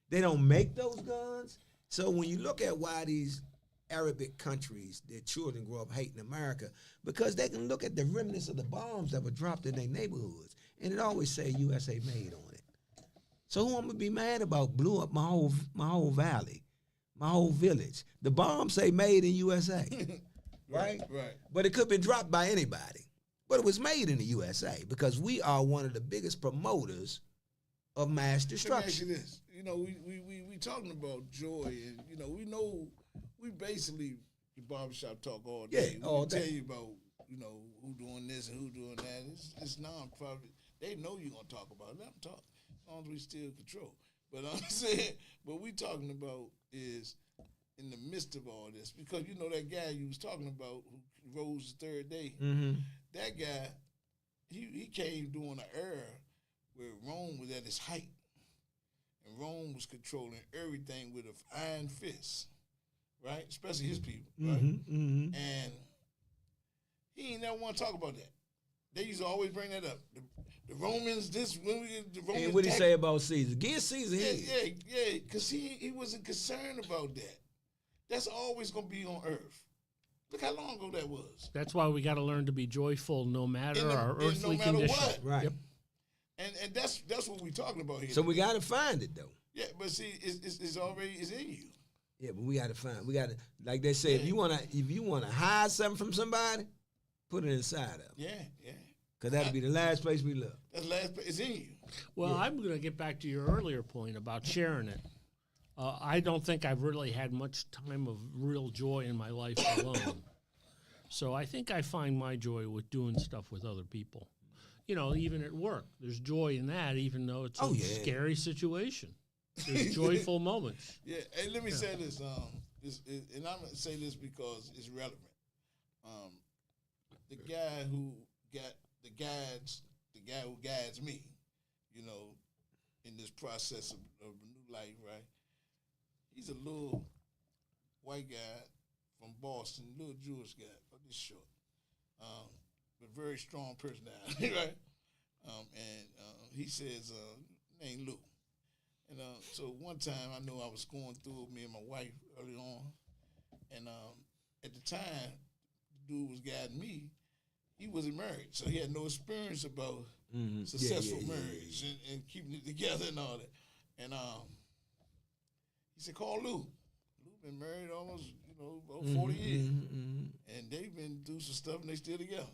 They don't make those guns. So when you look at why these Arabic countries, their children grow up hating America, because they can look at the remnants of the bombs that were dropped in their neighborhoods, and it always say USA made on it. So who I'm gonna be mad about blew up my whole valley, my whole village? The bombs say made in USA, right? Right. But it could be dropped by anybody. But it was made in the USA because we are one of the biggest promoters of mass Let me ask you destruction. this. You know, we talking about joy, and you know we basically barbershop talk all day. Yeah, all we day. tell you about who doing this and who doing that. It's non-profit. They know you're gonna talk about it. Let them talk as long as we still control. But I'm saying, what we talking about is in the midst of all this, because you know that guy you was talking about who rose the third day. Mm-hmm. That guy, he came during an era where Rome was at its height. And Rome was controlling everything with an iron fist, right? Especially his people, right? Mm-hmm. And he ain't never want to talk about that. They used to always bring that up. The Romans, the Romans. And what did he that. say about Caesar? Give Caesar his. Yeah, because he wasn't concerned about that. That's always going to be on earth. Look how long ago that was. That's why we got to learn to be joyful no matter our no earthly matter condition. what. Right. Yep. And that's what we're talking about here. So we got to find it though. Yeah, but see, it's already in you. Yeah, but we got to find. We got to, like they say, if you wanna hide something from somebody, put it inside of them. Yeah. Cause that'll be the last place we look. That last place is in you. Well, I'm going to get back to your earlier point about sharing it. I don't think I've really had much time of real joy in my life alone. So I think I find my joy with doing stuff with other people. You know, even at work, there's joy in that, even though it's a scary situation. There's joyful moments. Yeah, hey, let me say this. And I'm gonna say this because it's relevant. The guy who guides me, in this process of new life, right? He's a little white guy from Boston, little Jewish guy, but this short, but very strong personality, right? And he says, named Lou. And so one time I know I was going through me and my wife early on, and at the time, the dude was guiding me. He wasn't married, so he had no experience about successful marriage and keeping it together and all that. And he said, call Lou. Lou been married almost, about 40 years. And they've been through some stuff and they still together.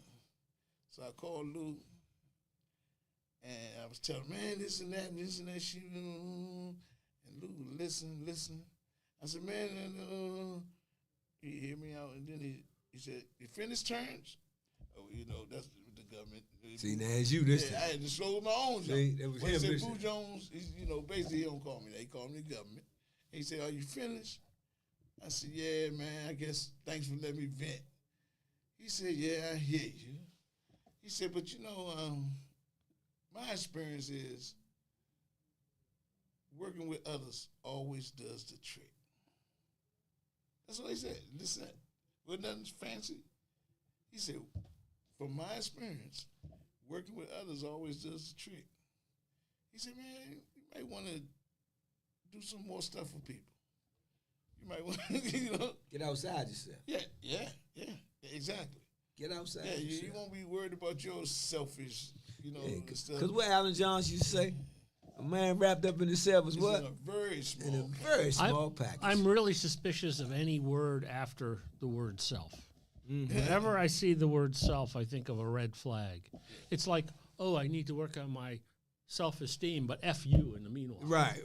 So I called Lou and I was telling him, man, this and that shit. And Lou would listen. I said, man, he hear me out. And then he said, you finished terms? Oh, that's the government. See, now it's you this I time. had to slow my own job. See, that was When him he said, this Boo time. Jones, basically he don't call me that. He called me the government. And he said, are you finished? I said, yeah, man, I guess thanks for letting me vent. He said, yeah, I hear you. He said, but my experience is working with others always does the trick. That's what he said. Listen, wasn't nothing fancy. He said, from my experience, working with others always does the trick. He said, man, you might want to do some more stuff for people. You might want to, Get outside yourself. Yeah, exactly. Get outside Yeah, yourself. you won't be worried about your selfish, stuff. Because what Alan Jones used to say, a man wrapped up in himself is It's what? in a very small In a package. very small package. I'm really suspicious of any word after the word self. Whenever I see the word self, I think of a red flag. It's like, oh, I need to work on my self-esteem, but F you in the meanwhile. Right.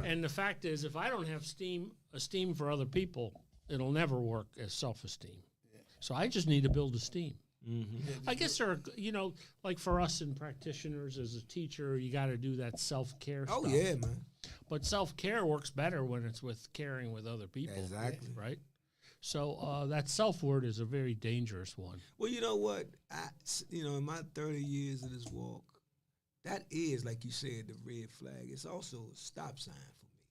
And the fact is, if I don't have esteem for other people, it'll never work as self-esteem. Yeah. So I just need to build esteem. I guess there are, like for us in practitioners as a teacher, you got to do that self-care stuff. Oh, yeah, man. But self-care works better when it's with caring with other people. Exactly. Right? So that self-word is a very dangerous one. Well, you know what? In my 30 years of this walk, that is, like you said, the red flag. It's also a stop sign for me.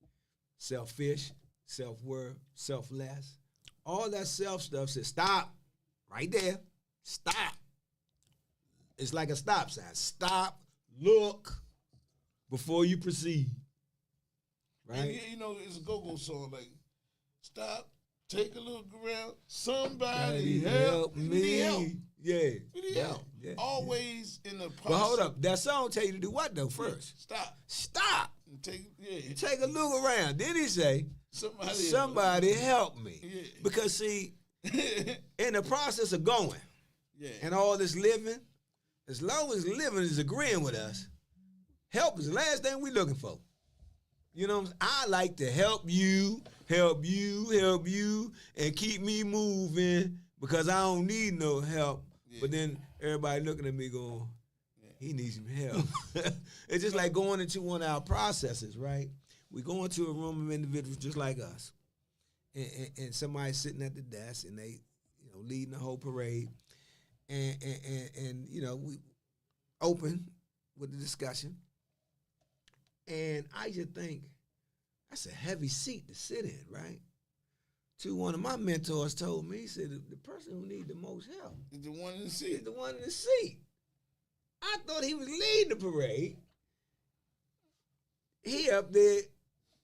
Right? Selfish, self-worth, selfless. All that self stuff says stop. Right there. Stop. It's like a stop sign. Stop. Look before you proceed. Right? And, it's a go-go song like, stop, take a look around, somebody help me. We need help. Yeah. We need help. Yeah. Always in the process. But hold up. That song tell you to do what, though, first? Stop. Stop. And take a look around. Then he say, somebody help me. Yeah. Because, see, in the process of going and all this living, as long as living is agreeing with us, help is the last thing we're looking for. You know what I'm saying? I like to help you, and keep me moving because I don't need no help. Yeah. But then everybody looking at me going, he needs some help. It's just like going into one of our processes, right? We go into a room of individuals just like us. And somebody's sitting at the desk and they, leading the whole parade. And we open with the discussion. And I just think that's a heavy seat to sit in, right? One of my mentors told me, he said, the person who needs the most help is the one in the seat. Is the one in the seat. I thought he was leading the parade. He up there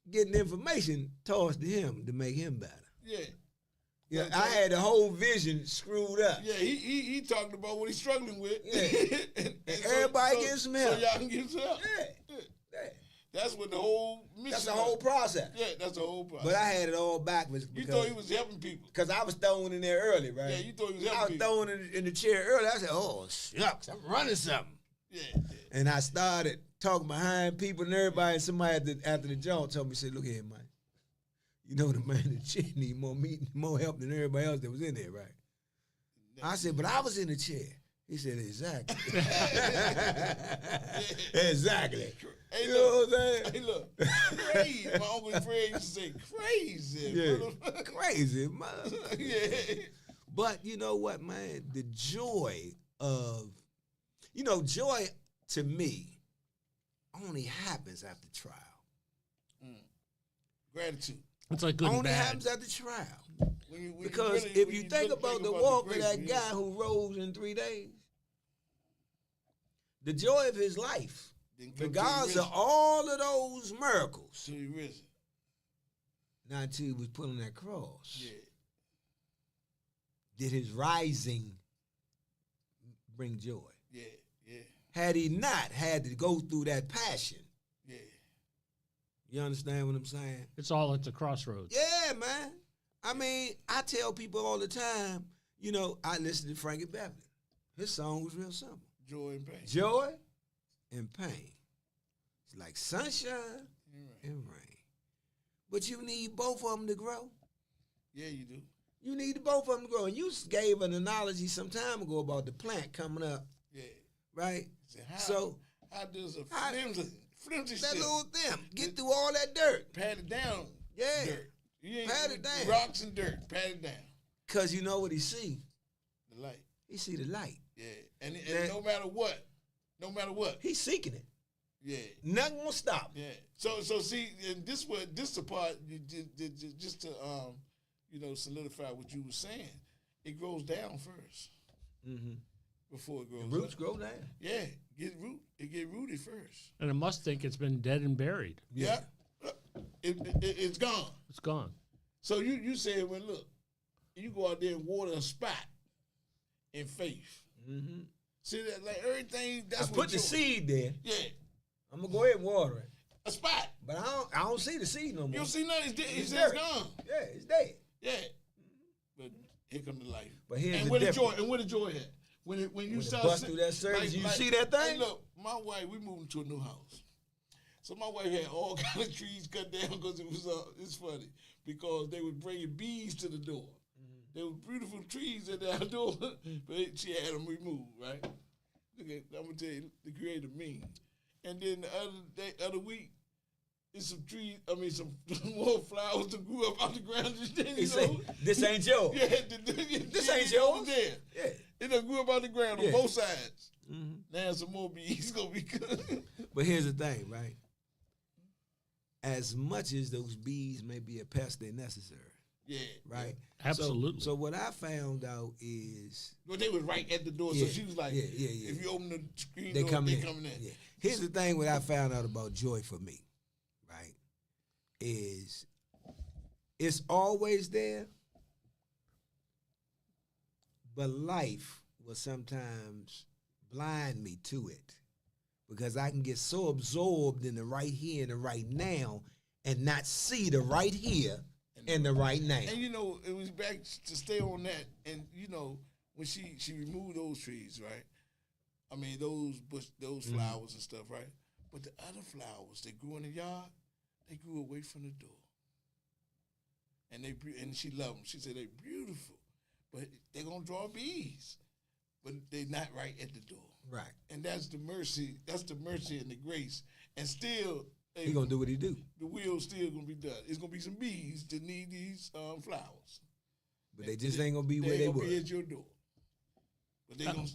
getting information tossed to him to make him better. Yeah. Yeah, I had the whole vision screwed up. Yeah, he talking about what he's struggling with. Yeah. and everybody getting some help. So y'all can get some help. Yeah. That's what the whole mission. That's the whole process. Yeah, that's the whole process. But I had it all backwards. You thought he was helping people. Because I was thrown in there early, right? Yeah, you thought he was helping people. I was thrown in the chair early. I said, oh, shucks, I'm running something. Yeah. And I started talking behind people and everybody, and somebody after the joint told me, said, look here, man. You know the man in the chair need more help than everybody else that was in there, right? I said, but I was in the chair. He said, exactly. Exactly. Hey, you know what I'm saying? Hey, look. Crazy. My Uncle Fred used to say, crazy. Yeah. Crazy, man. Yeah. But you know what, man? The joy of, joy to me only happens after trial. Gratitude. It's like good and only bad. happens after trial. Because if you think about the walk of that guy who rose in 3 days, the joy of his life, regardless of all of those miracles, till he risen. Not until he was put on that cross. Yeah. Did his rising bring joy? Yeah. Had he not had to go through that passion. Yeah. You understand what I'm saying? It's all at the crossroads. Yeah, man. I mean, I tell people all the time, I listen to Frankie Beverly. His song was real simple. Joy and pain. Joy and pain. It's like sunshine and rain. But you need both of them to grow. Yeah, you do. You need both of them to grow. And you gave an analogy some time ago about the plant coming up. Yeah. Right? How does a flimsy that stick little thing get through all that dirt? Pat it down. Yeah. Dirt. You ain't pat it down. Rocks and dirt. Pat it down. Because you know what he see? The light. He see the light. Yeah. And no matter what. He's seeking it. Yeah. Nothing will stop. Yeah. So see, and this the part just to solidify what you were saying. It grows down first. Mm-hmm. Before it grows the roots up. grow down. Yeah. It get rooted first. And it must think it's been dead and buried. Yeah. It's gone. It's gone. So you said, well, look, you go out there and water a spot in faith. Mm-hmm. See that, like everything. That's I put the seed there. Yeah. I'm gonna go ahead and water it. A spot. But I don't see the seed no more. You don't see nothing. It's gone. Yeah, it's dead. Yeah. But here come the light. But here's and the where difference. the joy. And where the joy at? when you When it start bust through that surface, you see that thing? Hey, look, my wife, we moved to a new house. So my wife had all kind of trees cut down because it's funny, because they were bringing bees to the door. There were beautiful trees at the door, but she had them removed, right? Look at, I'm gonna tell you, the creator mean. And then the other week, it's some trees. I mean, some more flowers that grew up out the ground. He say, "This ain't yours." Yeah, This ain't yours. There. Yeah. It done grew up out the ground Yeah. on both sides. Mm-hmm. Now some more bees gonna be good. But here's the thing, right? As much as those bees may be a pest, they're necessary, Yeah, right? Absolutely. So what I found out is Well, they was right at the door, Yeah, so she was like, yeah. if you open the screen they door, come they in. coming in. Yeah. Here's the thing: what I found out about joy for me, right, is it's always there, but life will sometimes blind me to it because I can get so absorbed in the right here and the right now and not see the right here and the right now. And you know, it was back to stay on that. And you know, when she removed those trees, right? I mean, those flowers and stuff, right? But the other flowers that grew in the yard, they grew away from the door. And she loved them. She said they're beautiful, but they're gonna draw bees, but they're not right at the door. Right. And that's the mercy. That's the mercy and the grace. And still, He gonna do what he do. the wheel's still gonna be done. It's gonna be some bees that need these flowers. But they just ain't gonna be where They they gonna were. be at your door. But they gonna.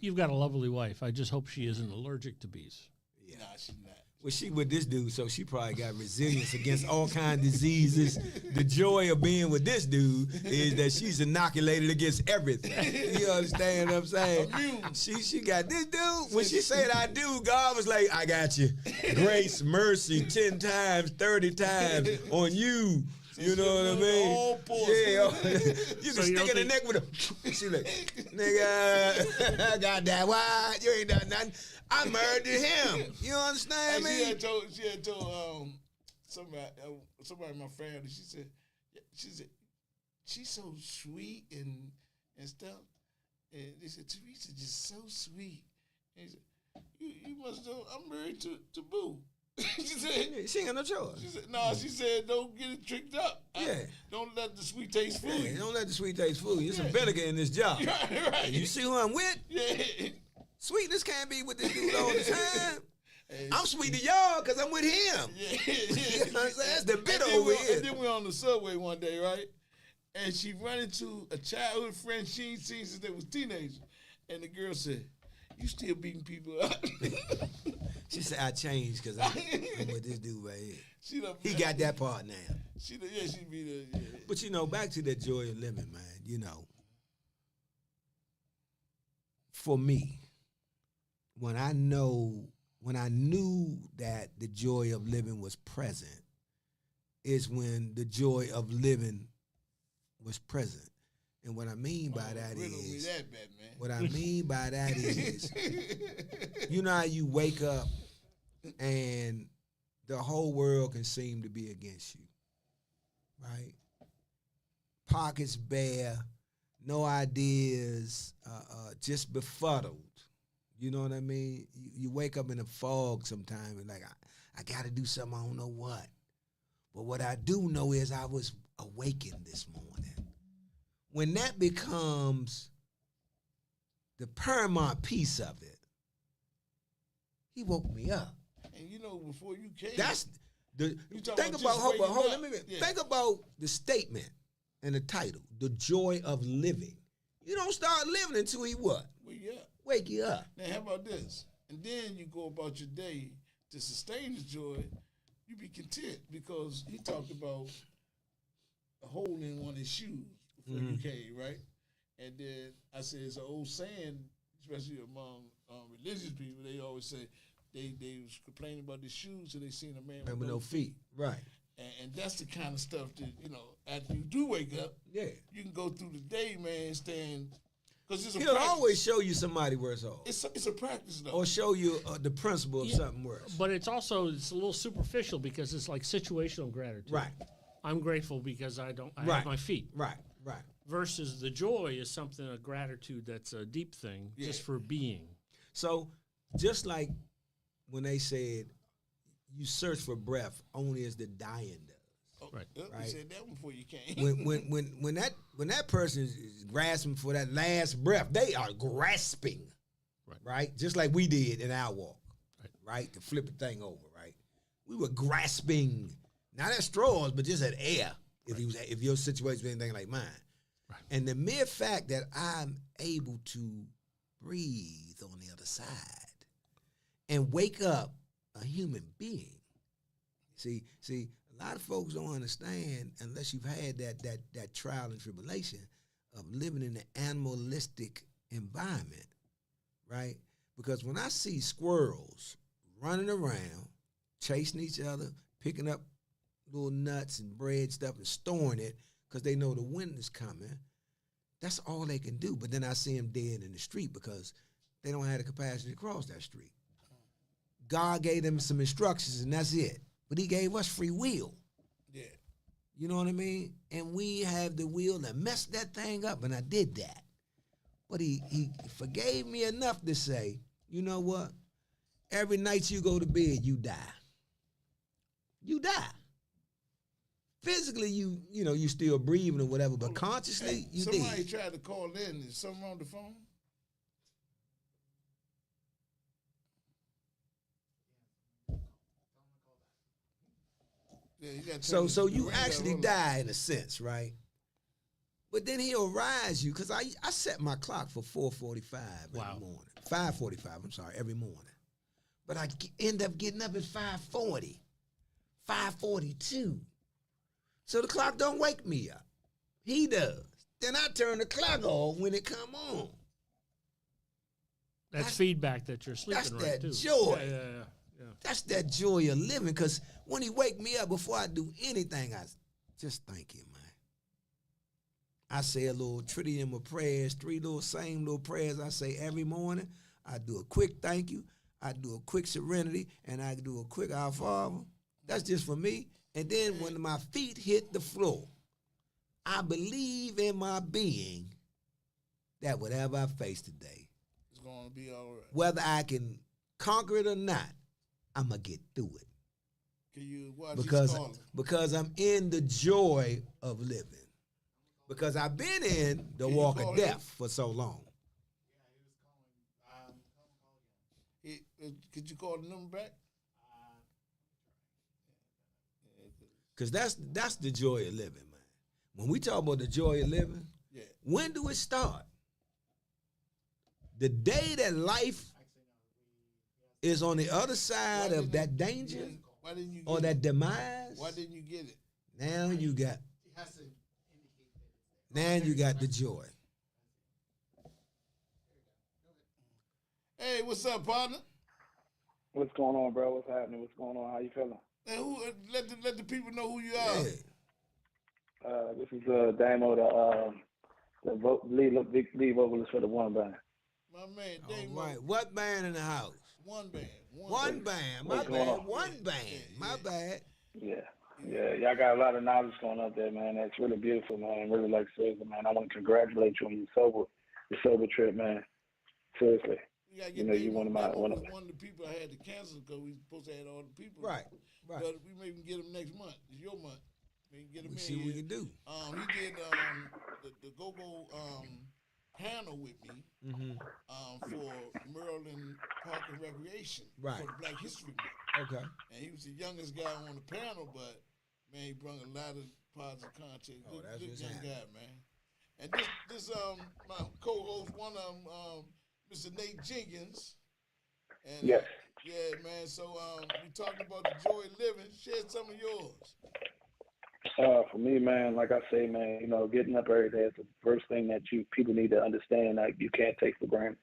You've got a lovely wife. I just hope she isn't allergic to bees. Yeah. Nah, she's not. Well, she with this dude, so she probably got resilience against all kind of diseases. The joy of being with this dude is that she's inoculated against everything. You understand what I'm saying? Immune. She got this dude. When she said I do, God was like, I got you. Grace, mercy, 10 times, 30 times on you. You know what I mean? All pulls. Yeah. You So can you stick in Oh, don't the neck with a. She like, nigga, I got that. Why? You ain't done nothing. I murdered him. You understand And me? she had told somebody in my family. She said she's so sweet and stuff. And they said Teresa's just so sweet. And he said, you must know I'm married to Boo. She said. She ain't got no choice. She said, no, she said, don't get it tricked up. Yeah. Don't let the sweet taste fool Yeah, you. don't let the sweet taste fool you. There's some vinegar in this job. Right. You see who I'm with? Yeah. Sweetness can't be with this dude all the time. Hey, I'm sweet to y'all because I'm with him. Yeah. You know what I'm saying? That's the bit And then over here. And then we're on the subway one day, right? And she run into a childhood friend she ain't seen since they was teenagers. And the girl said, you still beating people up. She said, I changed because I'm with this dude right here. He She got that part now. She beat her. Yeah. But, you know, back to that joy of living, man, you know. For me, when I knew that the joy of living was present, is when the joy of living was present. And what I mean by that Riddle me is, that, Batman. what I mean by that is, you know how you wake up and the whole world can seem to be against you, right? Pockets bare, no ideas, just befuddled. You know what I mean? You wake up in a fog sometime and like, I got to do something, I don't know what. But what I do know is I was awakened this morning. When that becomes the paramount piece of it, he woke me up. And you know, before you came, That's the You talking think about about just hold waking let up. me Yeah. think about the statement and the title, The Joy of Living. You don't start living until he what? well, yeah. Wake you up. Now, how about this? And then you go about your day to sustain the joy, you be content because he talked about a hole in one of his shoes before you came, right? And then I said it's an old saying, especially among religious people, they always say they was complaining about the shoes and they seen a man Remember no feet. Right. And that's the kind of stuff that, you know, after you do wake up, Yeah. you can go through the day, man, staying, because it's a He'll practice. always show you somebody worse off. It's a practice, though. Or show you the principle of something worse. But it's a little superficial because it's like situational gratitude. Right. I'm grateful because I Right. have my feet. Right. Right. Versus the joy is something, a gratitude that's a deep thing, just for being. So just like when they said you search for breath only as the dying does. Right. You Right. said that before you came. When that person is grasping for that last breath, they are grasping. Right? Just like we did in our walk. Right? To flip the thing over, right? We were grasping, not at straws, but just at air. If your situation was anything like mine. Right. And the mere fact that I'm able to breathe on the other side and wake up a human being. See, a lot of folks don't understand unless you've had that trial and tribulation of living in an animalistic environment, right? Because when I see squirrels running around, chasing each other, picking up little nuts and bread stuff and storing it because they know the wind is coming, that's all they can do. But then I see them dead in the street because they don't have the capacity to cross that street. God gave them some instructions and that's it. But he gave us free will. Yeah. You know what I mean? And we have the will to mess that thing up, and I did that. But he forgave me enough to say, you know what? Every night you go to bed, you die. You die. Physically, you still breathing or whatever, but consciously, you dead. Somebody tried to call in. Is something on the phone? Yeah, you gotta turn So the you ring actually down. die in a sense, right? But then he'll rise you, because I set my clock for 4:45 Wow. every morning. 5:45, I'm sorry, every morning. But I end up getting up at 5:40, 5:42. So the clock don't wake me up. He does. Then I turn the clock off when it come on. That's feedback that you're sleeping that's right, that too. joy. Yeah. That's that joy of living, because when he wake me up before I do anything, I just thank him, man. I say a little tritium of prayers, same little prayers I say every morning. I do a quick thank you, I do a quick serenity, and I do a quick Our Father. That's just for me. And then when my feet hit the floor, I believe in my being that whatever I face today, It's gonna be all right. whether I can conquer it or not, I'm going to get through it. Can you watch his calling? Because I'm in the joy of living. Because I've been in the walk of death for so long. Could you call the number back? Because that's the joy of living, man. When we talk about the joy of living, when do it start? The day that life is on the other side of that danger or that demise. Why didn't you get it? Now you got the joy. Hey, what's up, partner? What's going on, bro? What's happening? What's going on? How you feeling? And let the people know who you are. Yeah. This is Damo, the lead vocalist for the One Band. My man, Dave. All right. What band in the house? One band. One band. My What's going bad. on? One band. My bad. Yeah. Y'all got a lot of knowledge going up there, man. That's really beautiful, man. Really like seriously, man. I want to congratulate you on your sober trip, man. Seriously. You gotta get You know, you one of my- Dave one was of- one of the people I had to cancel because we supposed to have all the people. Right. But we maybe can get them next month. It's your month. We can get them We in see what we here. can do. He did the go-go panel with me for Maryland Park and Recreation Right. for the Black History Month. Okay. And he was the youngest guy on the panel, but man, he brought a lot of positive content. Oh, that's Good what's young happening. guy, man. And this my co-host, one of them, Mr. Nate Jenkins. And, Yes. yeah, man. So we talking about the joy of living. Share some of yours. For me, man, like I say, man, you know, getting up every day is the first thing that people need to understand that you can't take for granted.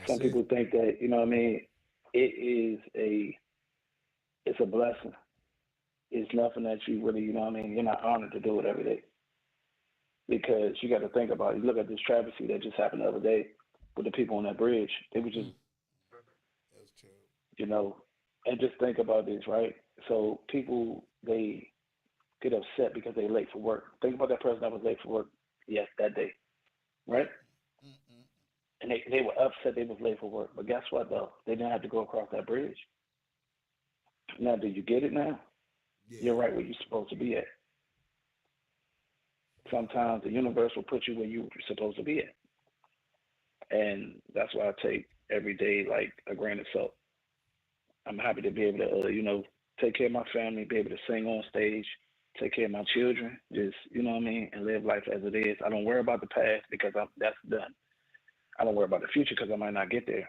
Some people think that, you know what I mean, it's a blessing. It's nothing that you really, you know what I mean, you're not honored to do it every day. Because you got to think about it. You look at this travesty that just happened the other day with the people on that bridge. They were just, That's terrible. you know, and just think about this, right? So people, they get upset because they late for work. Think about that person that was late for work, yes, that day, right? Mm-mm. And they were upset they was late for work. But guess what though? They didn't have to go across that bridge. Now, do you get it now? Yeah. You're right where you're supposed to be at. Sometimes the universe will put you where you're supposed to be at. And that's why I take every day like a grain of salt. I'm happy to be able to, take care of my family, be able to sing on stage, take care of my children, just, you know what I mean, and live life as it is. I don't worry about the past because that's done. I don't worry about the future because I might not get there.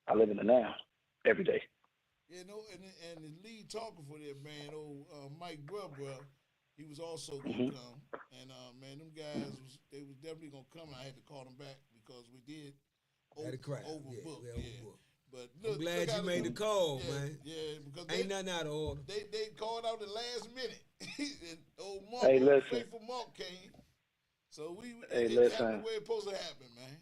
I live in the now every day. You know, and the lead talker for that man, old Mike Bruh, he was also gonna Hmm. come, and man, them guys they was definitely gonna come. I had to call them back because we did Had a crowd. overbook, Yeah, we yeah. overbooked. But I'm look, glad you how made the call, yeah, man. yeah, because Ain't nothing out of order. they called out the last minute, and old Mark, Hey, listen. faithful Mark came, so Hey, it happened listen. the way it's supposed to happen, man.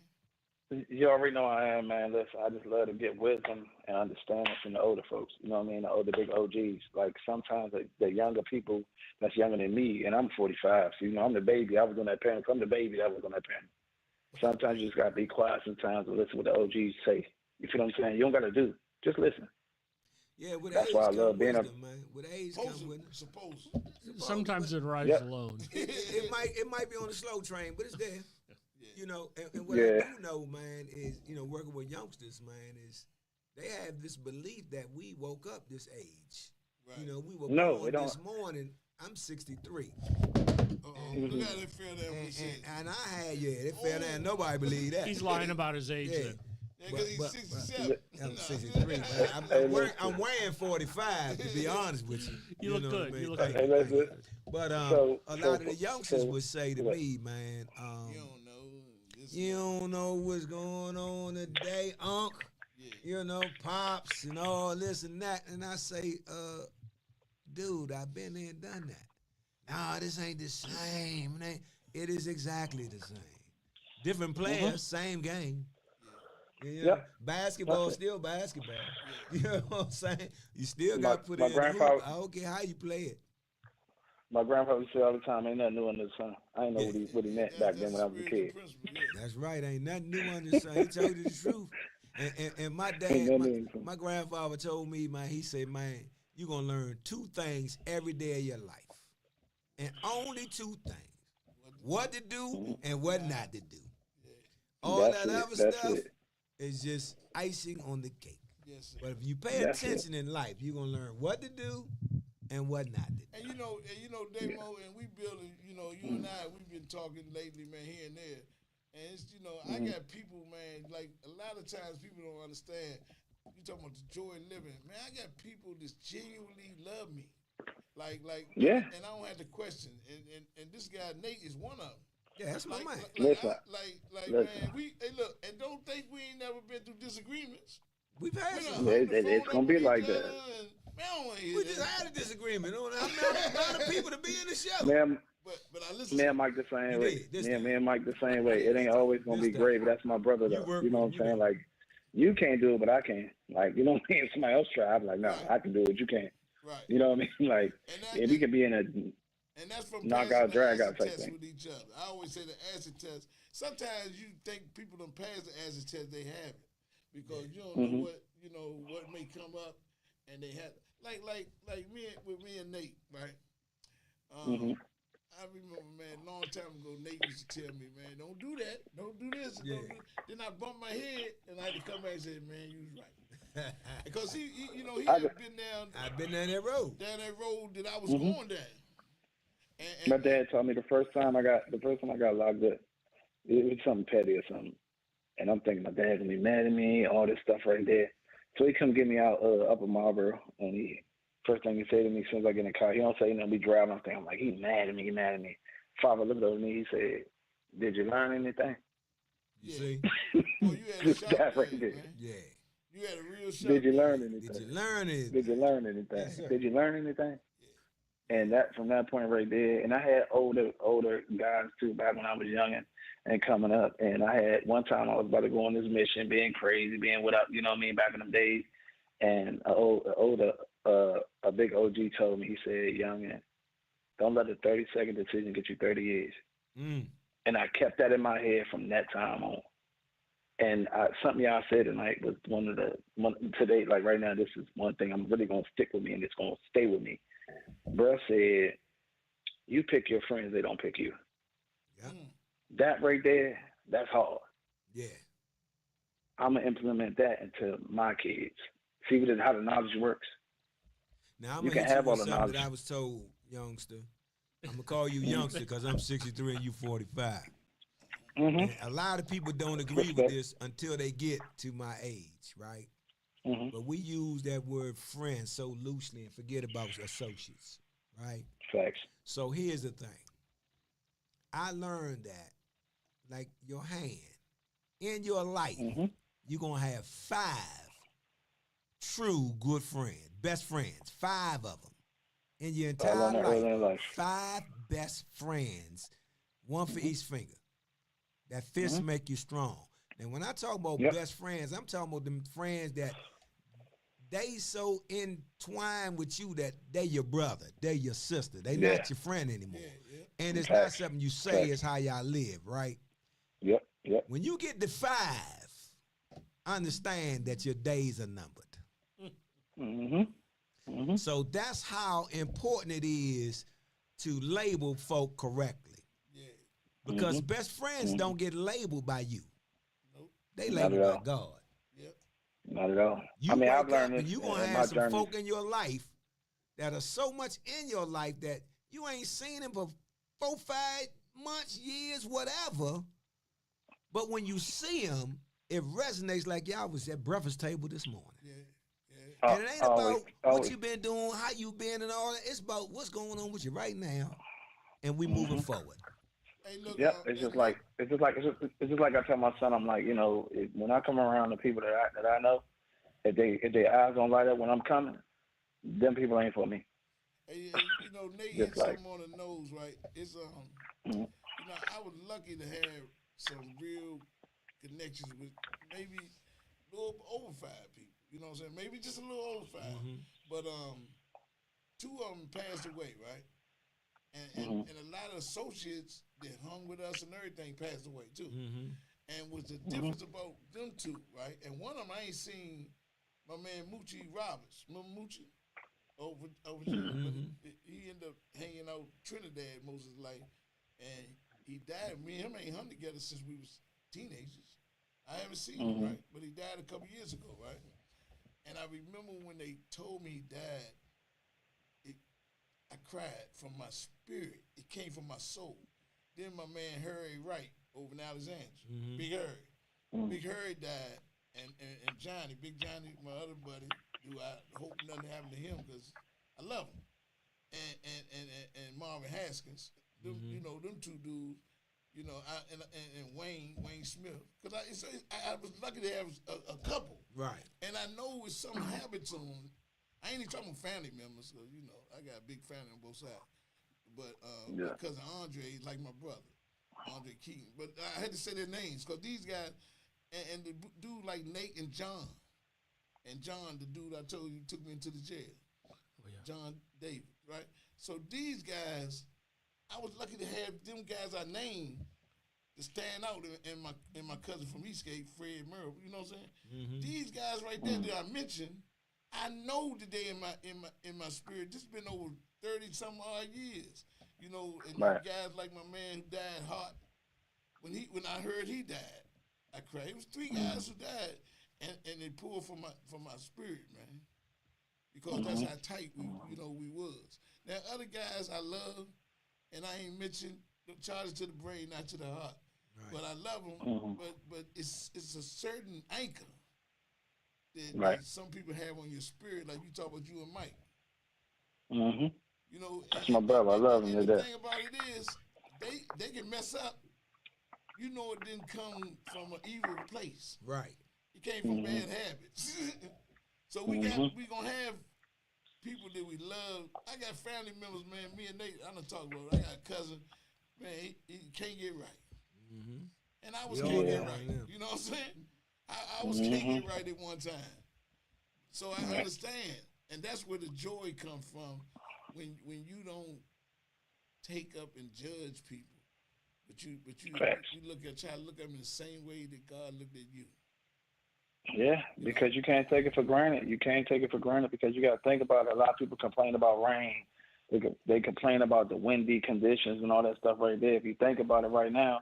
You already know I am, man. Listen, I just love to get wisdom and understanding from the older folks. You know what I mean? The older big OGs. Like sometimes the younger people that's younger than me, and I'm 45. So I'm the baby. I was on that panel. I'm the baby that was on that panel. Sometimes you just gotta be quiet. Sometimes and listen what the OGs say. You feel what I'm saying? You don't gotta do. Just listen. Yeah, with That's age why I come love being a. wisdom, man. With age Supposed come wisdom. supposed. Sometimes it arrives Yep. alone. It might be on the slow train, but it's there. And what I Yeah. do know, man, is working with youngsters, man, is they have this belief that we woke up this age. Right. We were No, born they don't. this morning. I'm 63. Uh-oh. Look how they feel that we said. And I had, they fell down. Nobody believe that. He's lying about his age. Yeah. Then. Yeah, because he's but- 67. I'm 63, man. Hey, I'm wearing 45, to be honest with you. You look know good. what I mean? You look Thank good. Hey, listen. But So- a so- lot of the youngsters so- would say to what? me, man, You don't know. This you don't know what's going on today, Unc. Yeah. Pops and all this and that. And I say, dude, I've been there and done that. Nah, this ain't the same. It is exactly the same. Different players, same game. Yep. Basketball That's it. still basketball. You know what I'm saying? You still My- got to put my it in the hoop. grandfather- I don't care how you play it. My grandfather used to say all the time, "Ain't nothing new under the sun." I didn't know Yeah. what he meant back then when I was a kid. That's right. Ain't nothing new under the sun. He told you the truth. And my Ain't dad, nothing new under the sun. my grandfather told me, man, he said, man, you're going to learn two things every day of your life. And only two things. What to do and what not to do. All That's that it. other That's stuff it. is just icing on the cake. Yes, sir. But if you pay That's it. attention in life, you're going to learn what to do and what not to do. And Damo, and we building, you and I, we've been talking lately, man, here and there. And it's, I got people, man, like a lot of times people don't understand. You talking about the joy of living. Man, I got people that genuinely love me. Like, Yeah. and I don't have to question. And this guy, Nate, is one of them. Yeah, that's my man. Listen. Man, look, and don't think we ain't never been through disagreements. We've had We some. done hung the It's phone gonna up be with like each that. other, and, man, I don't want to hear We that. just had a disagreement on a lot of people to be in the show. Man, But I listen. me and Mike the same You way. did, this Me time. and Mike the same way. It ain't always gonna This be time. great, but that's my brother You though. work You know what I'm with him, saying? you know. Like, you can't do it, but I can. Like, you know what I mean? If somebody else try, I'm like, no, Right. I can do it. You can't. Right. You know what I mean? Like, And we could be in a And that's from Knock passing out, the drag acid out type test thing. with each other. I always say the acid test. Sometimes you think people don't pass the acid test, they have it because you don't know what may come up, and they have like me and Nate, right? I remember, man, long time ago, Nate used to tell me, man, don't do that, don't do this, Yeah. don't do. Then I bumped my head, and I had to come back and say, man, you was right. Because he had been down I've been down that road. that road that I was going down. And, My dad told me the first time I got locked up, it was something petty or something. And I'm thinking my dad's gonna be mad at me, all this stuff right there. So he come get me out Upper Marlboro, and first thing he said to me as soon as I get in the car, he don't say nothing, be driving. I'm like, he mad at me. Father looked over me, he said, "Did you learn anything?" You Yeah. see? Well, you had a shot That right there, there. man. Yeah. You had a real shot. Did you there. learn Did anything? you learn it? Did you learn anything? Yes, sir. Did you learn anything? And that from that point right there, and I had older guys too back when I was young and coming up. And I had one time I was about to go on this mission, being crazy, being what up, you know what I mean, back in them days. And a big OG told me, he said, "Youngin, Don't let a 30-second decision get you 30 years. Mm. And I kept that in my head from that time on. And something y'all said tonight was today, like right now, this is one thing I'm really going to stick with me and it's going to stay with me. Bruh said, you pick your friends, they don't pick you. Yeah. That right there, that's hard. Yeah. I'm going to implement that into my kids. See how the knowledge works? Now, I'm You going to can hit have you all with the something knowledge. that I was told, youngster. I'm going to call you youngster because I'm 63 and you 45. Mm-hmm. And a lot of people don't agree with this until they get to my age, right? Mm-hmm. But we use that word friend so loosely and forget about associates, right? Facts. So here's the thing. I learned that, like your hand, in your life, Mm-hmm. you're going to have 5 true good friends, best friends, 5 of them. In your I learned entire that early in life. 5 best friends, one for each finger. That fist Mm-hmm. make you strong. And when I talk about Yep. best friends, I'm talking about them friends that they so entwined with you that they your brother, they your sister. They Yeah. not your friend anymore. And it's Facts. not something you say, Facts. it's how y'all live, right? Yep. When you get to 5, understand that your days are numbered. Mm-hmm. Mm-hmm. So that's how important it is to label folk correctly. Because Mm-hmm. best friends don't get labeled by you. Nope. They Not labeled at by all. God. Yep. Not at all. You I mean, wake I've learned up and this you're going to in my have some journey. folk in your life that are so much in your life that you ain't seen them for 4, 5 months, years, whatever. But when you see them, it resonates like y'all was at breakfast table this morning. Yeah. And it ain't Always, about what you been doing, how you been, and all that. It's about what's going on with you right now, and we moving forward. Hey, look. Yep. It's just like I tell my son. I'm like, when I come around the people that I know, if their eyes don't light up when I'm coming, them people ain't for me. Hey, Nate Just hit like- something on the nose, right? It's Mhm. I was lucky to have some real connections with maybe a little over 5 people. You know what I'm saying? Maybe just a little over 5. But 2 of them passed away, right? And a lot of associates that hung with us and everything passed away too. And was the difference about them 2, right? And one of them I ain't seen my man Moochie Roberts. Remember Moochie? Over here. But he ended up hanging out Trinidad most of his life. And he died. Me and him ain't hung together since we was teenagers. I haven't seen him, right? But he died a couple years ago, right? And I remember when they told me he died, I cried from my spirit. It came from my soul. Then my man Harry Wright over in Alexandria, Big Harry. Big Harry died, and Johnny, Big Johnny, my other buddy, who I hope nothing happened to him because I love him, and Marvin Haskins, them, them 2 dudes, and Wayne Smith, because I was lucky to have a couple, Right. and I know it's some habits on. I ain't even talking about family members, because, I got a big family on both sides. But my cousin Andre is like my brother, Andre Keaton. But I had to say their names, because these guys, and the dude like Nate and John. And John, the dude I told you took me into the jail. Oh, yeah. John David, right? So these guys, I was lucky to have them guys I named to stand out in my cousin from Eastgate, Fred Murray. You know what I'm saying? These guys right there that I mentioned, I know that they in my spirit. This has been over 30 some odd years. And Right. guys like my man who died hot. When I heard he died, I cried. It was 3 guys who died, and they pulled from my spirit, man. Because that's how tight we was. Now other guys I love, and I ain't mentioned charges to the brain, not to the heart. Right. But I love them. But it's a certain anchor that some people have on your spirit, like you talk about you and Mike. That's my brother. I love him to and the death. thing about it is, they can mess up. It didn't come from an evil place. Right. It came from bad habits. So we gonna have people that we love. I got family members, man. Me and Nate, I done talk about it. I got a cousin, man. He can't get right, and I was can't get right. You know what I'm saying? I was can't get right at one time. So I understand, and that's where the joy comes from when you don't take up and judge people, but you Facts. try to look at them in the same way that God looked at you. Yeah, because you can't take it for granted. You can't take it for granted because you got to think about it. A lot of people complain about rain. They complain about the windy conditions and all that stuff right there. If you think about it right now,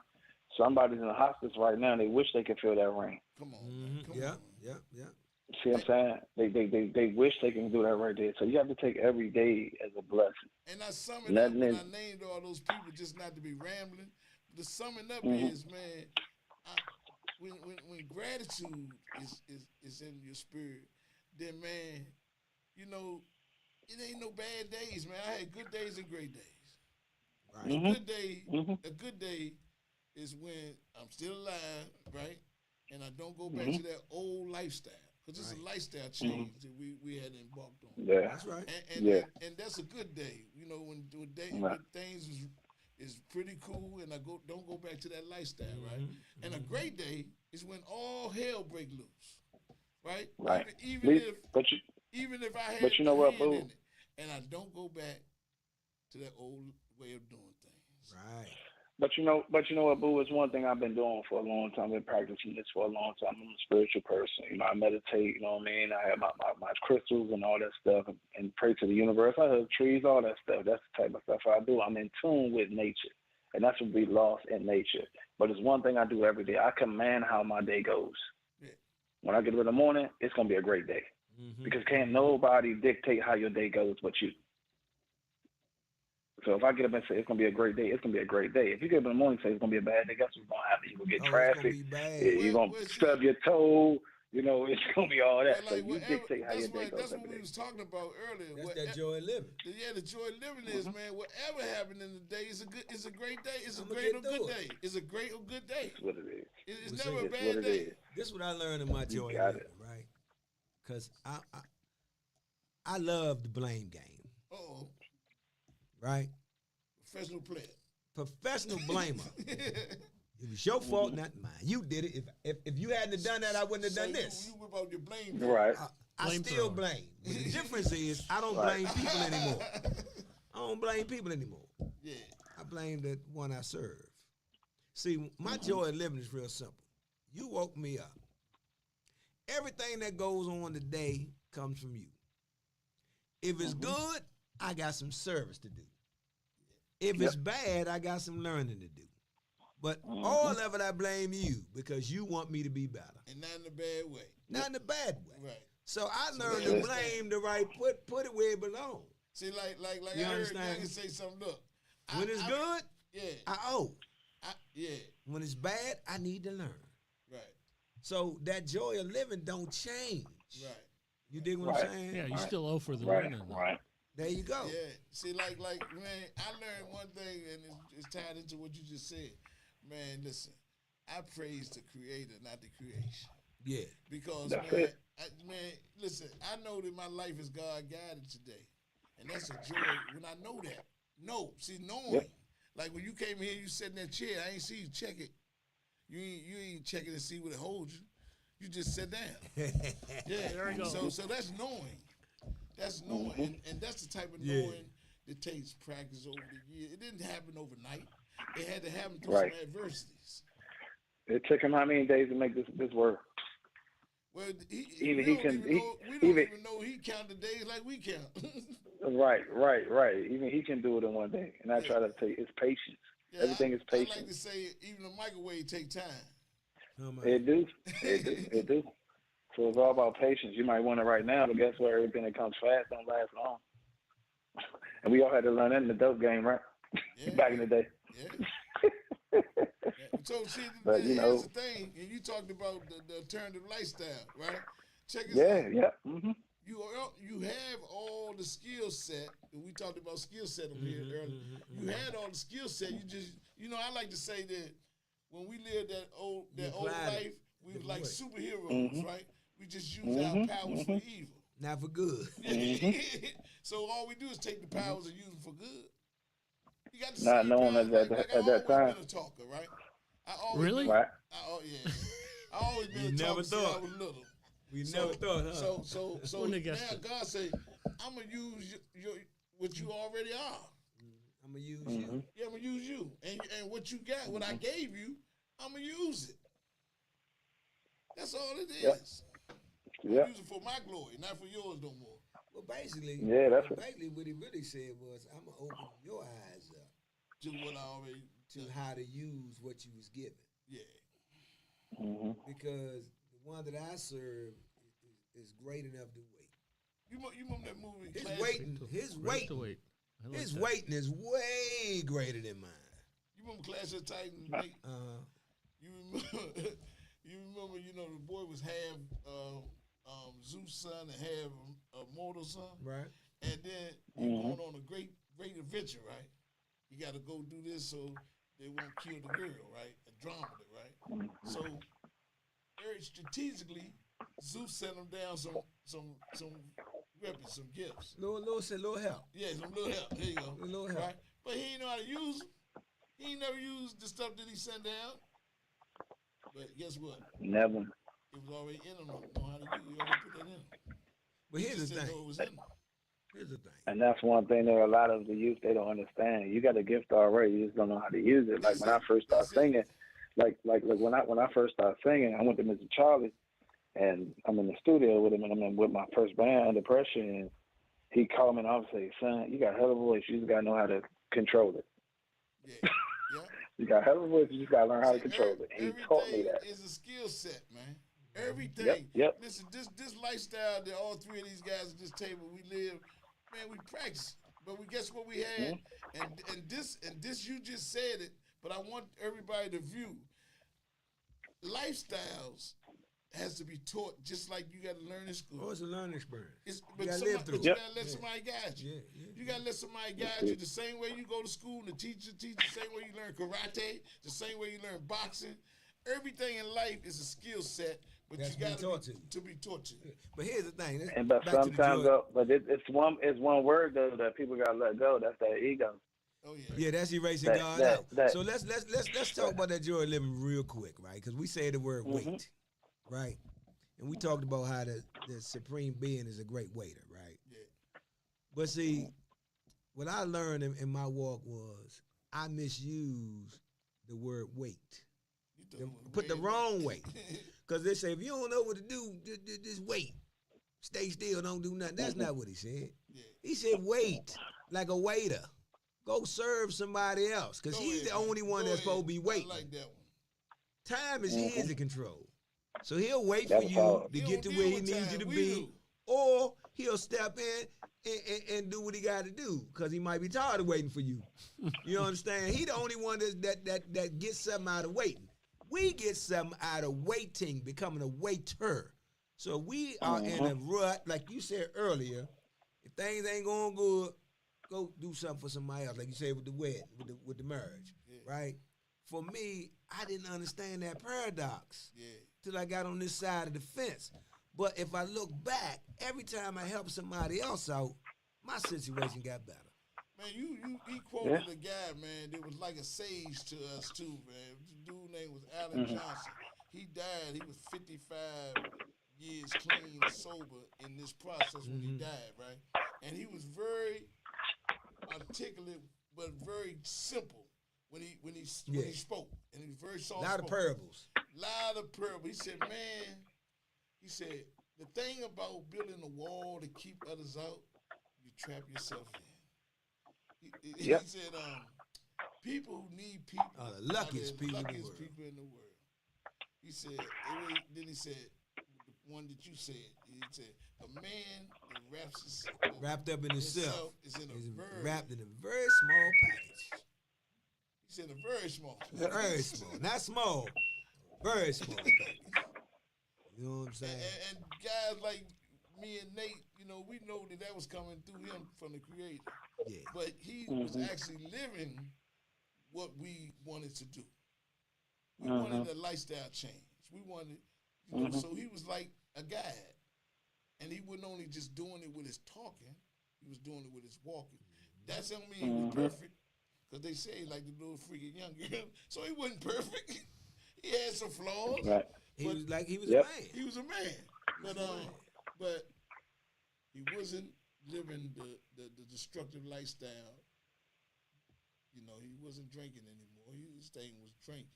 somebody's in the hospice right now and they wish they could feel that rain. Come on, man. Come Yeah, on. yeah, yeah. See what I'm saying? They wish they can do that right there. So you have to take every day as a blessing. And I sum it up, Nothing and is- I named all those people just not to be rambling. The summing up Mhm. is, man, when gratitude is in your spirit, then, man, you know, it ain't no bad days, man. I had good days and great days. Right. Mhm. A good day is when I'm still alive, right? And I don't go back Mhm. to that old lifestyle. Because it's a Right. lifestyle change that we had embarked on. Yeah. That's right. Yeah. And that's a good day. You know, when Right. things is pretty cool and I don't go back to that lifestyle, right? Mm-hmm. And a great day is when all hell break loose. Right? Right. Even But you if I had But you know a what, hand Boo? in it, and I don't go back to that old way of doing things. Right. But you know what, Boo, is one thing I've been doing for a long time. I've been practicing this for a long time. I'm a spiritual person. You know, I meditate, you know what I mean? I have my crystals and all that stuff and pray to the universe. I hug trees, all that stuff. That's the type of stuff I do. I'm in tune with nature. And that's what we lost in nature. But it's one thing I do every day. I command how my day goes. Yeah. When I get up in the morning, it's gonna be a great day. Mm-hmm. Because can't nobody dictate how your day goes but you. So if I get up and say it's gonna be a great day, it's gonna be a great day. If you get up in the morning and say it's gonna be a bad day, guess what's gonna happen? You're gonna get Oh, it's gonna traffic. be bad. You're gonna Well, stub your toe. You know, it's gonna be all that. But So like, you whatever- dictate how your day goes that's what every we day. was talking about earlier. That's that joy of living. The joy of living is, man, whatever happened in the day is a great day. It's a I'ma great get or good through day. it. It's a great or good day. That's what it is. It's Well, never a see, It's bad what it day. is. This is what I learned in my joy of got living, right? Because I love the blame game, Uh-oh. right? Professional player. Professional blamer. It was your fault, not mine. You did it. If you hadn't have done that, I wouldn't have done this. You whip out your blame. Right. I Blame still thrower. blame. But the difference is I don't Right. blame people anymore. I don't blame people anymore. Yeah. I blame the one I serve. See, my joy of living is real simple. You woke me up. Everything that goes on today comes from you. If it's good, I got some service to do. If it's bad, I got some learning to do. But all of it, I blame you because you want me to be better. And not in a bad way. Not in a bad way. Right. So I learned that's to blame the right, put it where it belongs. See, like You I heard understand? Youngin say something. Look. When it's good, Yeah. I owe. Yeah. When it's bad, I need to learn. Right. So that joy of living don't change. Right. You dig what Right. I'm saying? Yeah, you still owe for the Right. winning. though. Right. There you go. Yeah. See, like, man, I learned one thing, and it's tied into what you just said. Man, listen, I praise the creator, not the creation. Yeah. Because, That's man, it. listen, I know that my life is God guided today. And that's a joy when I know that. Knowing. Yep. Like when you came here, you sat in that chair, I ain't see you check it. You ain't checking to see what it holds you. You just sit down. Yeah, There you go. So that's knowing. That's knowing. And that's the type of Yeah. knowing that takes practice over the years. It didn't happen overnight. It had to happen through Right. some adversities. It took him how many days to make this work? Well, we Even don't he can- even he- know, we don't even- even know he counted the days like we count. Right. Even he can do it in one day. And I try to tell you, it's patience. Yeah, Everything is I like patience. to say even the microwave take time. Come on. It do. So it's all about patience. You might want it right now, but guess what? Everything that comes fast don't last long. And we all had to learn that in the dope game, right? Yeah. Back in the day. Yeah. So see, But, you here's know- the thing, and you talked about the alternative lifestyle, right? Check this Yeah, out. yeah. Mm-hmm. You have all the skill set. And we talked about skill set up here earlier. You had all the skill set. You just, I like to say that when we lived that old applied it. life, we was like Right. superheroes, right? We just use our powers for evil. Not for good. So all we do is take the powers and use them for good. You got to Not see knowing powers, at like that I always time. been a talker, right? I always Really? been- Right. Yeah. I always been You a never talker since I thought. was little. We never thought, huh? So Wouldn't now have guessed it. God say, I'm gonna use your what you already are. I'm I'm gonna use Mm-hmm. you. Yeah, I'm gonna use you, and what you got, what I gave you, I'm gonna use it. That's all it Yep. is. Yep. Use it for my glory, not for yours no more. Well, basically, Yeah, that's it. basically what he really said was, I'm gonna open your eyes up To what I already to how to use what you was given. Yeah. Mm-hmm. Because the one that I serve is great enough to wait. You remember that movie? His Class? waiting, his waiting, his waiting is way greater than mine. You remember Clash of Titans? Nate? You remember? You remember? You know, the boy was half Zeus' son and half mortal son, Right. and then you're going on a great adventure, right? You got to go do this so they won't kill the girl, right? Andromeda, right? So very strategically, Zeus sent him down some weapons, some gifts. Little help. Yeah, some little help. There you go. Little help. Right? But he didn't know how to use them. He ain't never used the stuff that he sent down. But guess what? Never. It was already in him. Know how to use it. He already put that in him. But He here's just the didn't thing. know it was in him. Here's the thing. And that's one thing that a lot of the youth, they don't understand. You got a gift already, you just don't know how to use it. Like when I first started singing, like when I first started singing, I went to Mr. Charlie, and I'm in the studio with him, and I'm with my first band, Under Pressure, and he called me and I would say, son, you got a hell of a voice, you just got to know how to control it. Yeah. Yeah. You got a hell of a voice, you just got to learn how to control it. He taught me that. Everything is a skill set, man. Everything. Yep. Listen, this lifestyle that all three of these guys at this table we live, man, we practice. But we guess what we had, and this you just said it. But I want everybody to view lifestyles has to be taught just like you got to learn in school. Oh, it's a learning experience. But gotta somebody, live through but you it. gotta let somebody guide you. Yeah. You gotta let somebody guide you the same way you go to school and the teacher teach the same way you learn karate, the same way you learn boxing. Everything in life is a skill set, but That's you gotta been taught to you. to be taught to you. But here's the thing. And but back to the sometimes, joy. it's one word though that people gotta let go. That's that ego. Oh yeah. Yeah, that's erasing God out. So let's talk about that joy of living real quick, right? Because we say the word wait, right? And we talked about how the supreme being is a great waiter, right? Yeah. But see, what I learned in my walk was I misused the word wait. Put the wrong way. Because they say, if you don't know what to do, just wait. Stay still, don't do nothing. That's not what he said. Yeah. He said wait, like a waiter. Go serve somebody else, because he's the only one that's supposed to be waiting. I like that one. Time is his to control. So he'll wait That for was you hard. to He get to don't where deal he with needs time. you to We be, do. or he'll step in and do what he got to do, because he might be tired of waiting for you. You understand? He the only one that gets something out of waiting. We get something out of waiting, becoming a waiter. So we are in a rut, like you said earlier. If things ain't going good, go do something for somebody else, like you said with the wedding, with the marriage, right? For me, I didn't understand that paradox till I got on this side of the fence. But if I look back, every time I helped somebody else out, my situation got better. Man, he quoted a guy, man, that was like a sage to us too, man. The dude name was Alan Johnson. He died. He was 55 years clean and sober in this process when he died, right? And he was very articulate, but very simple when he spoke, and he was very soft. A lot of parables. Lot of parables. He said, man, the thing about building a wall to keep others out, you trap yourself in. He said, people who need people are the luckiest people in the world. people in the world. He said, then he said, the one that you said, he said, a man that wrapped up in himself is wrapped in a very small package. He said a very small. Very small. Not small. Very small package. You know what I'm saying? And guys like me and Nate, we know that was coming through him from the Creator. Yeah. But he was actually living what we wanted to do. We wanted a lifestyle change. We wanted, so he was like a guide. And he wasn't only just doing it with his talking, he was doing it with his walking. That don't mean he was perfect, because they say like the little freaking young girl. So he wasn't perfect. He had some flaws. Right. He was a man. He was a man. But he wasn't living the destructive lifestyle You know, he wasn't drinking anymore. His thing was drinking.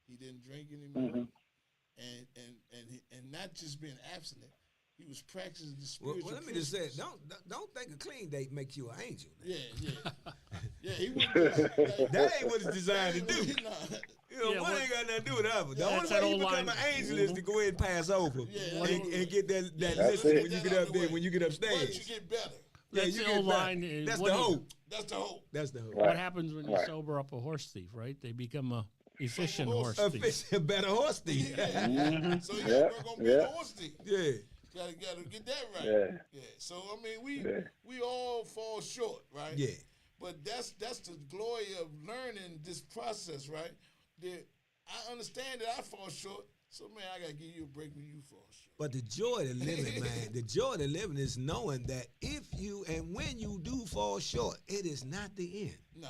He didn't drink anymore, and not just being abstinent. He was practicing the spiritual. Well, let me just say, don't think a clean date makes you an angel. Now. Yeah. He was. That ain't what it's designed to do. Yeah, one ain't got nothing to do with the other. The Yeah, only that's way that you old become line. an angel is to go ahead and pass over and get that That's listen it. when you get up there, when you get Once upstairs. you get better, Yeah, That's you the get old better. line. That's What the do you- hope. that's the hope. That's the hope. Right. What happens when you Right. sober up a horse thief, right? They become a efficient horse horse thief. A better horse thief. So you gotta work on being a horse thief. Yeah. Gotta get that right. Yeah. So I mean, we all fall short, right? Yeah. But that's the glory of learning this process, right? That I understand that I fall short, so man, I gotta give you a break when you fall short. But the joy of living, man, the joy of living is knowing that if you and when you do fall short, it is not the end. Nah,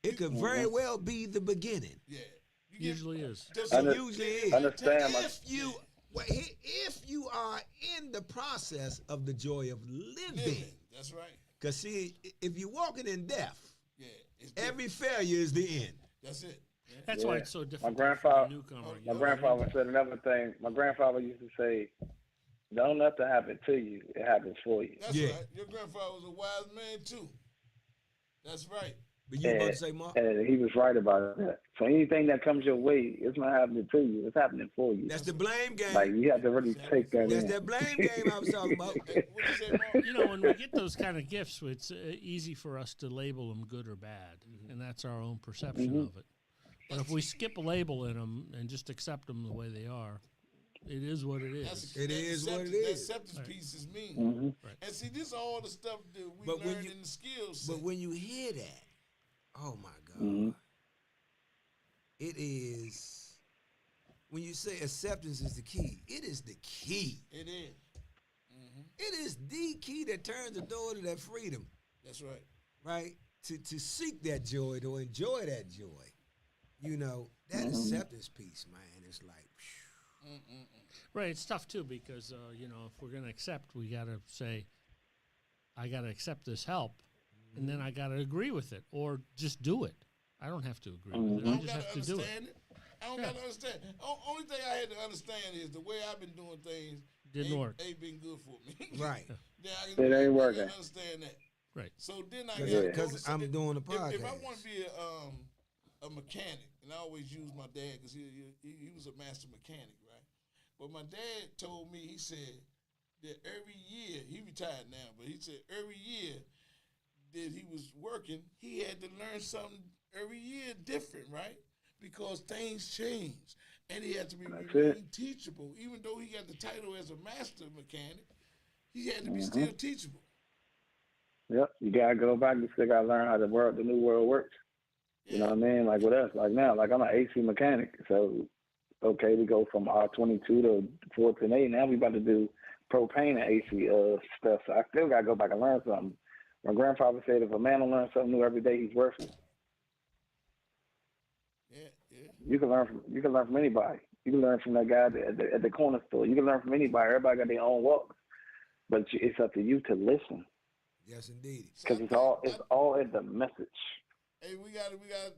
It could very well be the beginning. yeah. You get- Usually is. just It Under- usually is. understand my- If you are in the process of the joy of living, living. That's right. because see, if you're walking in death, Yeah. It's different. every failure is the end. That's it. That's Yeah. why it's so difficult for grandfather- the newcomer. my you My know? grandfather said another thing. My grandfather used to say, "Don't let that happen to you. It happens for you." That's Yeah. right. Your grandfather was a wise man too. That's right. But you about to say, Mark? And he was right about that. So anything that comes your way, it's not happening to you. It's happening for you. That's the blame game. Like you have to really take that That's in. that blame game I was talking about. Hey, what you say, Mark? You know, when we get those kind of gifts, it's easy for us to label them good or bad, and that's our own perception of it. But if we skip a label in them and just accept them the way they are, it is what it is. It is what it That is. acceptance piece is mean. Mhm. And see, this is all the stuff that we But when learned you- in the skills. But set. when you hear that, oh my God, Mhm. it is, when you say acceptance is the key, it is the key. It is. It is the key that turns the door to that freedom, That's right. right? To seek that joy, to enjoy that joy. You know, that acceptance piece, man, it's like, phew. Right, it's tough too because you know, if we're going to accept, we got to say, I got to accept this help, and then I got to agree with it, or just do it. I don't have to agree with it. I I don't just gotta have to do it. understand it. I don't gotta understand. Only thing I had to understand is the way I've been doing things Didn't work. ain't been good for me. Right. Then I It ain't I working. gotta understand that. Right. So then I Cause- gotta cause go to- I'm doing the If I podcast. want to be a mechanic, and I always use my dad because he was a master mechanic, right? But my dad told me, he said that every year, he retired now, but he said every year that he was working, he had to learn something every year different, right? Because things change. And he had to be That's remain teachable. Even though he got the title as a master mechanic, he had to be still teachable. Yep. You gotta go back. You still gotta learn how the new world works. You know what I mean? Like with us, like now, like I'm an AC mechanic. So, okay, we go from R22 to 410A. Now we about to do propane and AC stuff. So I still gotta go back and learn something. My grandfather said, if a man don't learn something new every day, he's worthless. Yeah. You can learn from anybody. You can learn from that guy at the corner store. You can learn from anybody. Everybody got their own walk, but it's up to you to listen Yes, indeed. So because I- it's all in the message. Hey, we got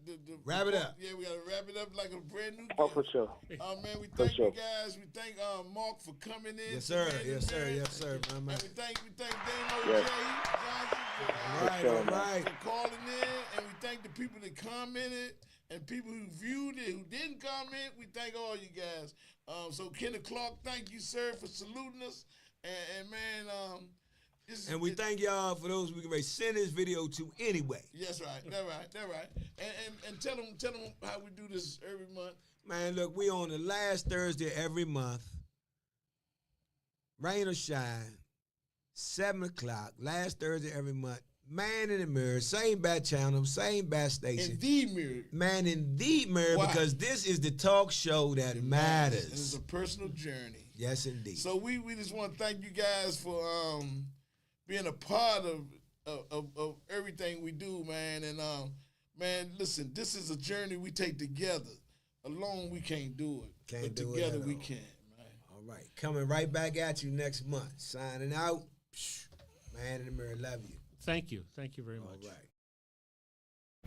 the Wrap it up. Yeah, we got to wrap it up like a brand new. Oh, gift. for sure. Man, we For thank sure. you guys. We thank Mark for coming in. Yes, sir. tonight, Yes, sir. man. Yes, sir, my man. And we thank Damo Yes. J. Johnson All right, sure, all man. right. for calling in, and we thank the people that commented and people who viewed it who didn't comment. We thank all you guys. So Kenneth Clark, thank you, sir, for saluting us. And man, this is And we thank y'all for those we can send this video to anyway. Yes, right. That's right. And tell them how we do this every month. Man, look, we on the last Thursday every month. Rain or shine, 7 o'clock, last Thursday every month. Man in the Mirror, same bat channel, same bat station. In the mirror. Man in the Mirror, Why? because this is the talk show that And it's matters. a personal journey. Yes, indeed. So we just want to thank you guys for being a part of everything we do, man. And man, listen, this is a journey we take together. Alone we can't do it. Can't but do it together at we all. can, man. All right, coming right back at you next month. Signing out. Man in the Mirror, love you. Thank you. Thank you very All much. right.